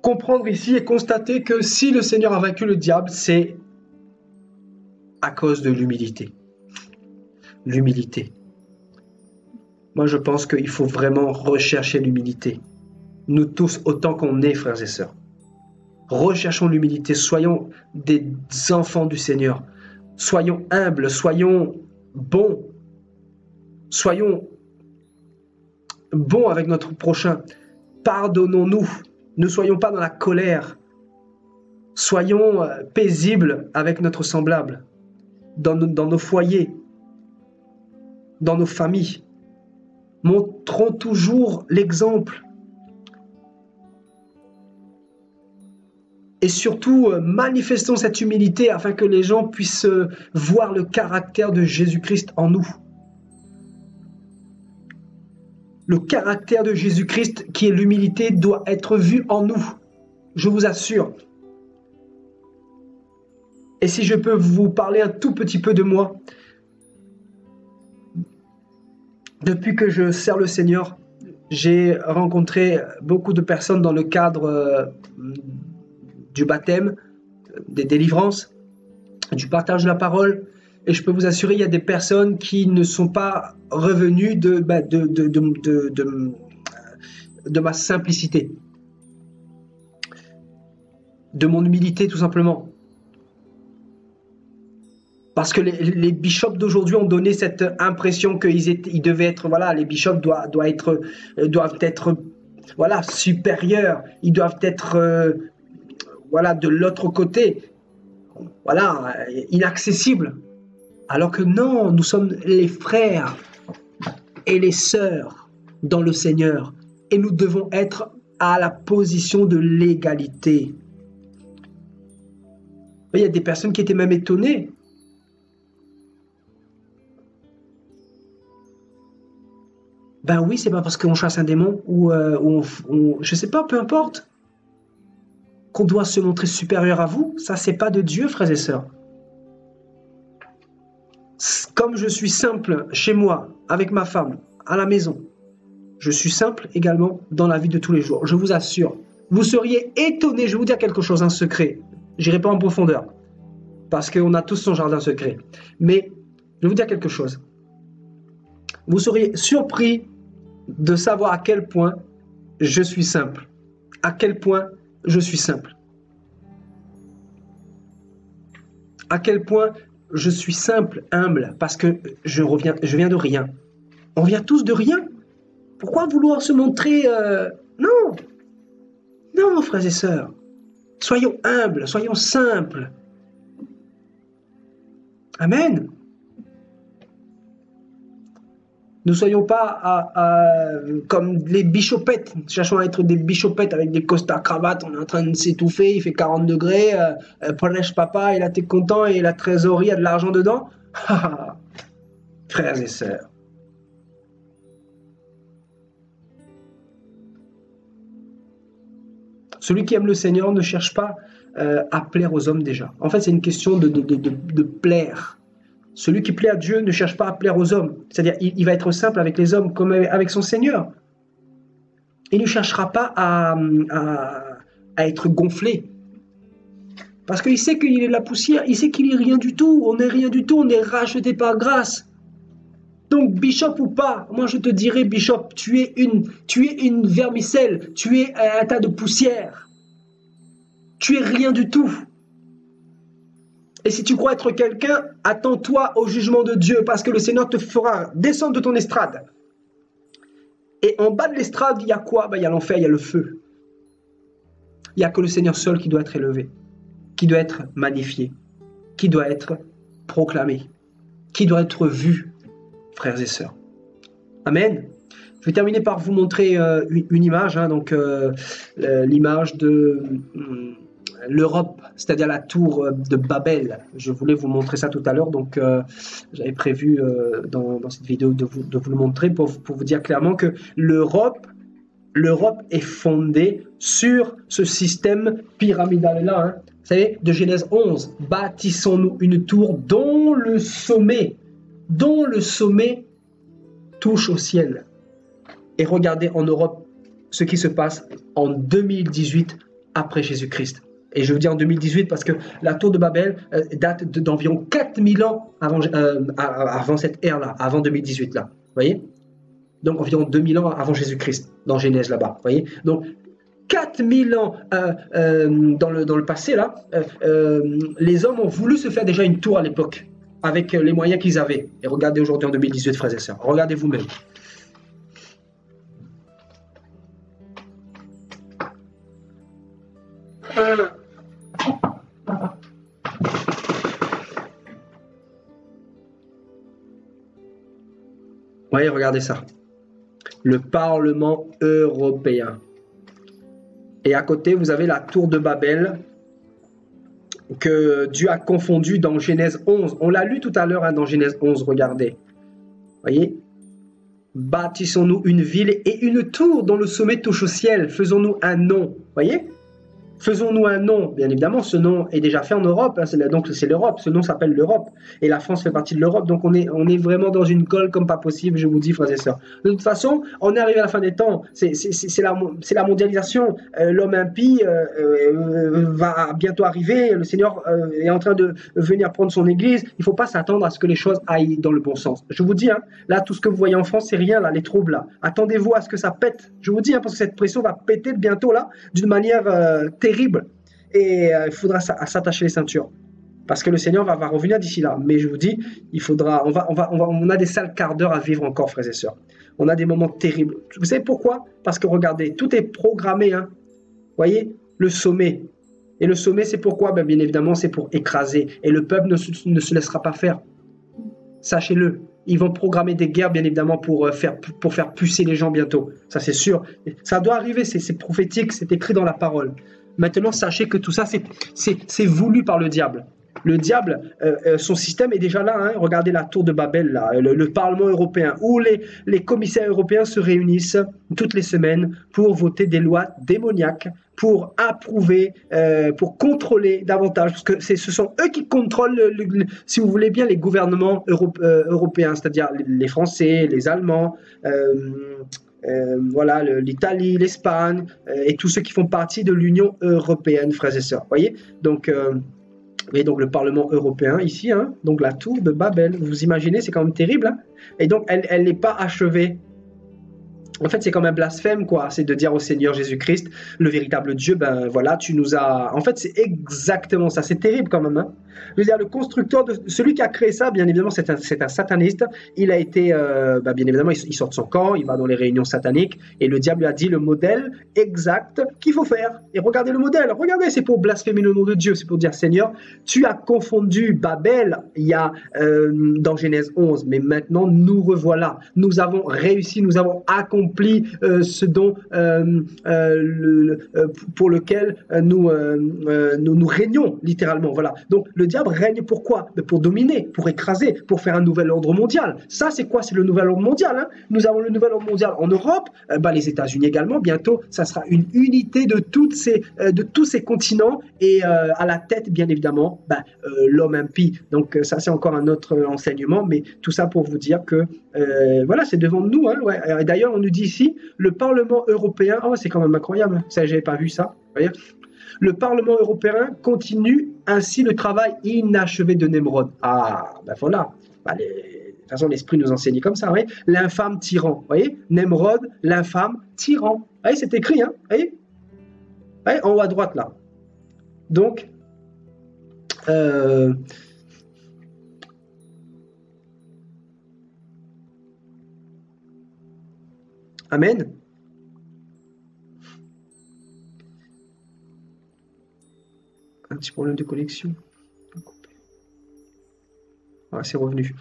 comprendre ici et constater que si le Seigneur a vaincu le diable, c'est à cause de l'humilité. L'humilité. Moi, je pense qu'il faut vraiment rechercher l'humilité. Nous tous, autant qu'on est, frères et sœurs. Recherchons l'humilité. Soyons des enfants du Seigneur. Soyons humbles. Soyons bons. Soyons bons avec notre prochain. Pardonnons-nous. Ne soyons pas dans la colère. Soyons paisibles avec notre semblable. Dans nos foyers. Dans nos familles. Montrons toujours l'exemple. Et surtout, manifestons cette humilité afin que les gens puissent voir le caractère de Jésus-Christ en nous. Le caractère de Jésus-Christ, qui est l'humilité, doit être vu en nous. Je vous assure. Et si je peux vous parler un tout petit peu de moi, depuis que je sers le Seigneur, j'ai rencontré beaucoup de personnes dans le cadre du baptême, des délivrances, du partage de la parole. Et je peux vous assurer, il y a des personnes qui ne sont pas revenues de ma simplicité, de mon humilité tout simplement. Parce que les bishops d'aujourd'hui ont donné cette impression qu'ils devaient être, voilà, les bishops doivent être voilà, supérieurs, ils doivent être voilà, de l'autre côté, voilà, inaccessibles. Alors que non, nous sommes les frères et les sœurs dans le Seigneur et nous devons être à la position de l'égalité. Il y a des personnes qui étaient même étonnées. Ben oui, c'est pas parce qu'on chasse un démon ou je sais pas, peu importe, qu'on doit se montrer supérieur à vous. Ça, c'est pas de Dieu, frères et sœurs. Comme je suis simple chez moi, avec ma femme, à la maison, je suis simple également dans la vie de tous les jours. Je vous assure, vous seriez étonnés. Je vais vous dire quelque chose, un secret. J'irai pas en profondeur, parce qu'on a tous son jardin secret. Mais je vais vous dire quelque chose. Vous seriez surpris de savoir à quel point je suis simple. À quel point je suis simple. À quel point je suis simple, humble, parce que je viens de rien. On vient tous de rien. Pourquoi vouloir se montrer Non, non, frères et sœurs. Soyons humbles, soyons simples. Amen. Ne soyons pas comme les bichopettes, cherchons à être des bichopettes avec des costards cravates, on est en train de s'étouffer, il fait 40 degrés, prêche papa, et là t'es content et la trésorerie a de l'argent dedans. Frères et sœurs. Celui qui aime le Seigneur ne cherche pas à plaire aux hommes déjà. En fait, c'est une question de plaire. Celui qui plaît à Dieu ne cherche pas à plaire aux hommes. C'est-à-dire, il va être simple avec les hommes comme avec son Seigneur. Il ne cherchera pas à être gonflé. Parce qu'il sait qu'il est de la poussière, il sait qu'il n'est rien du tout. On n'est rien du tout, on est racheté par grâce. Donc, bishop ou pas, moi je te dirais, bishop, tu es une vermicelle, tu es un tas de poussière. Tu es rien du tout. Et si tu crois être quelqu'un, attends-toi au jugement de Dieu, parce que le Seigneur te fera descendre de ton estrade. Et en bas de l'estrade, il y a quoi? Il y a l'enfer, il y a le feu. Il n'y a que le Seigneur seul qui doit être élevé, qui doit être magnifié, qui doit être proclamé, qui doit être vu, frères et sœurs. Amen. Je vais terminer par vous montrer une image, donc l'image de l'Europe, c'est-à-dire la tour de Babel. Je voulais vous montrer ça tout à l'heure, donc j'avais prévu dans cette vidéo de vous le montrer pour vous dire clairement que l'Europe est fondée sur ce système pyramidal-là. Vous savez, de Genèse 11, bâtissons-nous une tour dont le sommet touche au ciel. Et regardez en Europe ce qui se passe en 2018 après Jésus-Christ. Et je veux dire en 2018 parce que la tour de Babel date d'environ 4000 ans avant cette ère-là, avant 2018 là. Vous voyez? Donc environ 2000 ans avant Jésus-Christ, dans Genèse là-bas. Vous voyez? Donc 4000 ans dans le passé là, les hommes ont voulu se faire déjà une tour à l'époque, avec les moyens qu'ils avaient. Et regardez aujourd'hui en 2018, frères et sœurs. Regardez vous-même. Voyez, regardez ça. Le Parlement européen. Et à côté, vous avez la tour de Babel que Dieu a confondue dans Genèse 11. On l'a lu tout à l'heure dans Genèse 11, regardez. Voyez? Bâtissons-nous une ville et une tour dont le sommet touche au ciel. Faisons-nous un nom. Voyez? Faisons-nous un nom. Bien évidemment, ce nom est déjà fait en Europe. Donc c'est l'Europe. Ce nom s'appelle l'Europe. Et la France fait partie de l'Europe. Donc on est vraiment dans une colle comme pas possible, je vous dis, frères et sœurs. De toute façon, on est arrivé à la fin des temps. C'est la mondialisation. L'homme impie va bientôt arriver. Le Seigneur est en train de venir prendre son église. Il ne faut pas s'attendre à ce que les choses aillent dans le bon sens. Je vous dis, là, tout ce que vous voyez en France, c'est rien, là, les troubles, là. Attendez-vous à ce que ça pète. Je vous dis, parce que cette pression va péter bientôt, là, d'une manière terrible, et il faudra s'attacher les ceintures parce que le Seigneur va revenir d'ici là. Mais je vous dis, on a des sales quarts d'heure à vivre encore, frères et sœurs. On a des moments terribles. Vous savez pourquoi? Parce que regardez, tout est programmé. Voyez, le sommet. Et le sommet, c'est pourquoi? Bien évidemment, c'est pour écraser. Et le peuple ne se laissera pas faire. Sachez-le. Ils vont programmer des guerres, bien évidemment, pour faire pucer les gens bientôt. Ça, c'est sûr. Ça doit arriver, c'est prophétique, c'est écrit dans la parole. Maintenant, sachez que tout ça, c'est voulu par le diable. Le diable, son système est déjà là. Regardez la tour de Babel, là, le Parlement européen, où les commissaires européens se réunissent toutes les semaines pour voter des lois démoniaques, pour approuver, pour contrôler davantage. Parce que ce sont eux qui contrôlent, si vous voulez bien, les gouvernements européens, c'est-à-dire les Français, les Allemands, voilà, l'Italie, l'Espagne et tous ceux qui font partie de l'Union européenne, frères et sœurs. Voyez, donc voyez donc le Parlement européen ici, hein, donc la tour de Babel. Vous imaginez, c'est quand même terrible. Hein, et donc elle n'est pas achevée. En fait, c'est comme un blasphème, quoi. C'est de dire au Seigneur Jésus-Christ, le véritable Dieu, ben voilà, tu nous as. En fait, c'est exactement ça. C'est terrible quand même. Hein. Je veux dire, le constructeur, celui qui a créé ça, bien évidemment, c'est un sataniste. Il a été, bien évidemment, il sort de son camp, il va dans les réunions sataniques, et le diable lui a dit le modèle exact qu'il faut faire. Et regardez le modèle. Regardez, c'est pour blasphémer le nom de Dieu. C'est pour dire, Seigneur, tu as confondu Babel il y a dans Genèse 11, mais maintenant nous revoilà. Nous avons réussi, nous avons accompli ce dont pour lequel nous régnons littéralement. Voilà. Donc le diable règne pourquoi? Pour dominer, pour écraser, pour faire un nouvel ordre mondial. Ça, c'est quoi? C'est le nouvel ordre mondial. Hein. Nous avons le nouvel ordre mondial en Europe, les États-Unis également. Bientôt, ça sera une unité de tous ces continents et à la tête, bien évidemment, l'homme impie. Donc ça, c'est encore un autre enseignement, mais tout ça pour vous dire que voilà, c'est devant nous. Hein, ouais. D'ailleurs, on nous dit ici, le Parlement européen, oh, c'est quand même incroyable, ça, j'avais pas vu ça. Voyez, le Parlement européen continue ainsi le travail inachevé de Nemrod. Ah, voilà. De toute façon, l'esprit nous enseigne comme ça. L'infâme tyran. Vous voyez, Nemrod, l'infâme tyran. Vous voyez, c'est écrit. Hein, voyez, en haut à droite, là. Donc, Amen. Un petit problème de connexion. Ah, c'est revenu.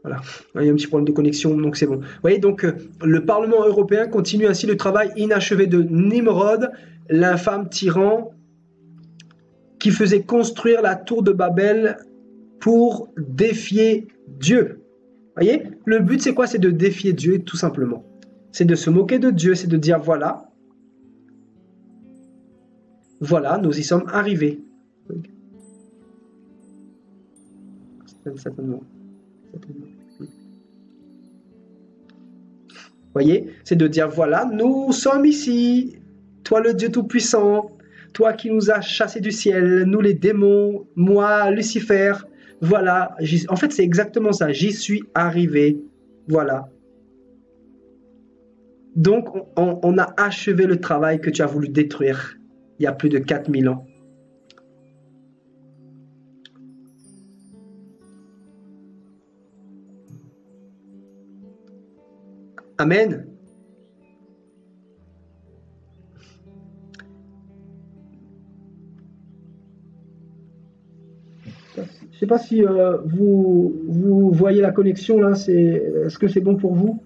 Voilà. Il y a un petit problème de connexion, donc c'est bon. Vous voyez, donc le Parlement européen continue ainsi le travail inachevé de Nimrod, l'infâme tyran qui faisait construire la tour de Babel pour défier Dieu. Vous voyez, le but c'est quoi? C'est de défier Dieu, tout simplement. C'est de se moquer de Dieu, c'est de dire voilà, nous y sommes arrivés. Certainement. Vous voyez, c'est de dire voilà, nous sommes ici, toi le Dieu Tout-Puissant, toi qui nous as chassés du ciel, nous les démons, moi Lucifer, voilà, en fait c'est exactement ça, j'y suis arrivé, voilà. Donc on a achevé le travail que tu as voulu détruire il y a plus de 4000 ans. Amen. Je ne sais pas si vous voyez la connexion là. Est-ce que c'est bon pour vous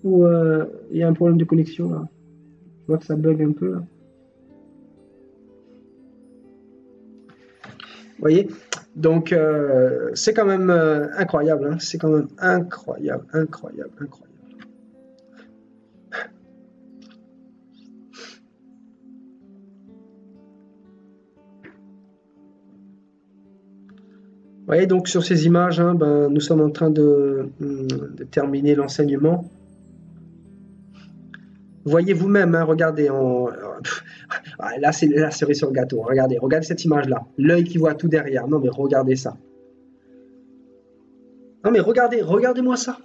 ou il y a un problème de connexion là? Je vois que ça bug un peu là. Vous voyez? Donc c'est quand même incroyable. Hein? C'est quand même incroyable. Vous voyez, donc sur ces images, hein, nous sommes en train de terminer l'enseignement. Voyez vous-même, hein, regardez, là c'est la cerise sur le gâteau. Regardez cette image-là. L'œil qui voit tout derrière. Non mais regardez ça. Non mais regardez-moi ça.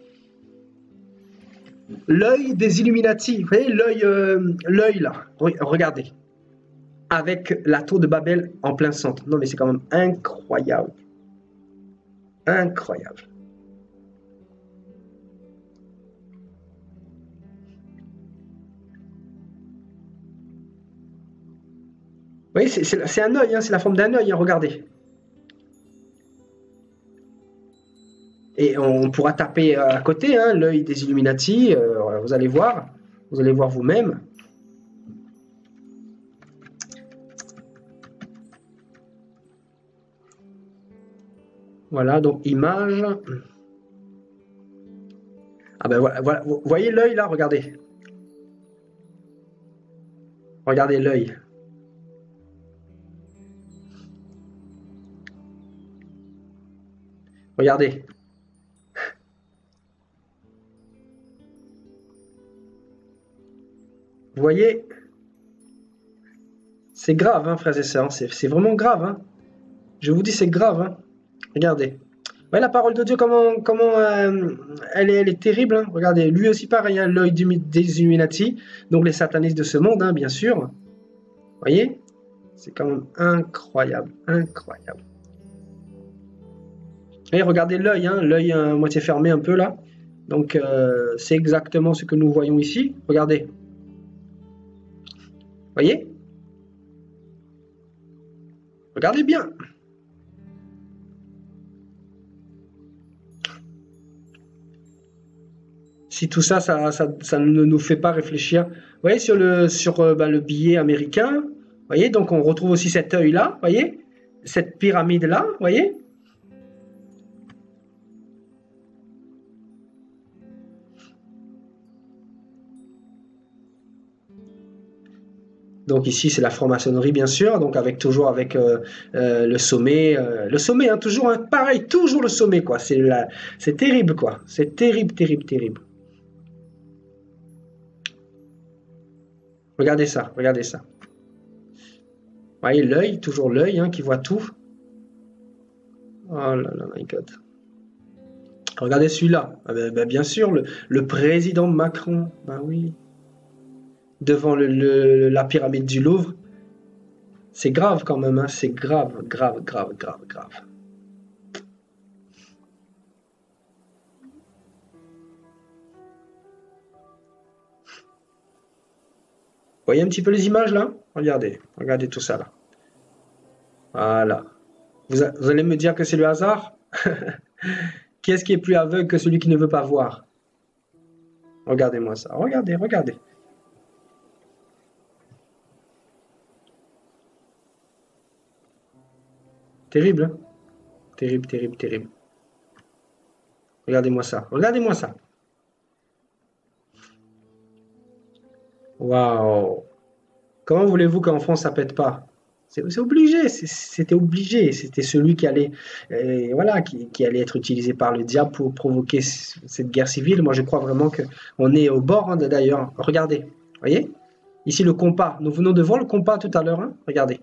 L'œil des Illuminati. Vous voyez l'œil là. Regardez. Avec la tour de Babel en plein centre. Non mais c'est quand même incroyable. Incroyable. Vous voyez, c'est un œil, hein, c'est la forme d'un œil, hein, regardez. Et on pourra taper à côté, hein, l'œil des Illuminati, vous allez voir vous-même. Voilà, donc image. Ah ben voilà, vous voyez l'œil là, regardez. Regardez l'œil. Regardez. Vous voyez, c'est grave, hein, frères et sœurs, c'est vraiment grave. Hein. Je vous dis, c'est grave. Hein. Regardez. Ouais, la parole de Dieu, comment elle est terrible. Hein. Regardez, lui aussi pareil, hein, l'œil des Illuminati, donc les satanistes de ce monde, hein, bien sûr. Voyez, c'est quand même incroyable, incroyable. Et regardez l'œil, hein, l'œil à moitié fermé un peu là. Donc c'est exactement ce que nous voyons ici. Regardez. Voyez? Regardez bien. Si tout ça, ça ne nous fait pas réfléchir. Vous voyez, sur le billet américain, vous voyez, donc on retrouve aussi cet œil-là, vous voyez, cette pyramide-là, vous voyez. Donc ici, c'est la franc-maçonnerie, bien sûr, donc toujours avec le sommet, hein, toujours hein, pareil, toujours le sommet, quoi. C'est terrible, quoi. C'est terrible, terrible, terrible. Regardez ça, regardez ça. Vous voyez l'œil, toujours l'œil hein, qui voit tout. Oh là là, my God. Regardez celui-là. Ah ben, bien sûr, le président Macron. Ben oui. Devant la pyramide du Louvre. C'est grave quand même. Hein. C'est grave, grave, grave, grave, grave. Vous voyez un petit peu les images là? Regardez. Regardez tout ça là. Voilà. Vous allez me dire que c'est le hasard? Qui est-ce qui est plus aveugle que celui qui ne veut pas voir? Regardez-moi ça. Regardez, regardez. Terrible, hein? Terrible, terrible, terrible. Regardez-moi ça. Regardez-moi ça. Waouh! Comment voulez-vous qu'en France ça pète pas? C'est obligé, c'était obligé. C'était celui qui allait, voilà, qui allait être utilisé par le diable pour provoquer cette guerre civile. Moi, je crois vraiment que on est au bord, hein, d'ailleurs. Regardez, voyez? Ici le compas. Nous venons de voir le compas tout à l'heure. Hein. Regardez.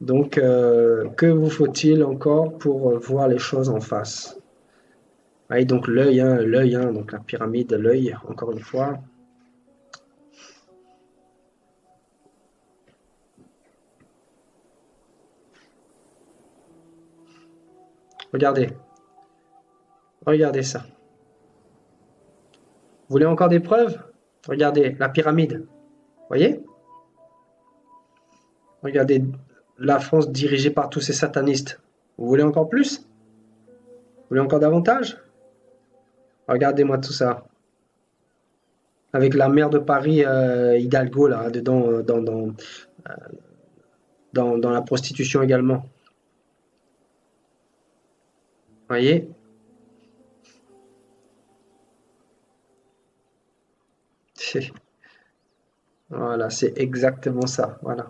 Donc, que vous faut-il encore pour voir les choses en face? Voyez, donc l'œil, hein, donc la pyramide, l'œil, encore une fois. Regardez, regardez ça. Vous voulez encore des preuves? Regardez, la pyramide. Voyez? Regardez, la France dirigée par tous ces satanistes. Vous voulez encore plus? Vous voulez encore davantage? Regardez-moi tout ça. Avec la maire de Paris, Hidalgo, là, dedans, dans la prostitution également. Voyez? Voilà, c'est exactement ça. Voilà.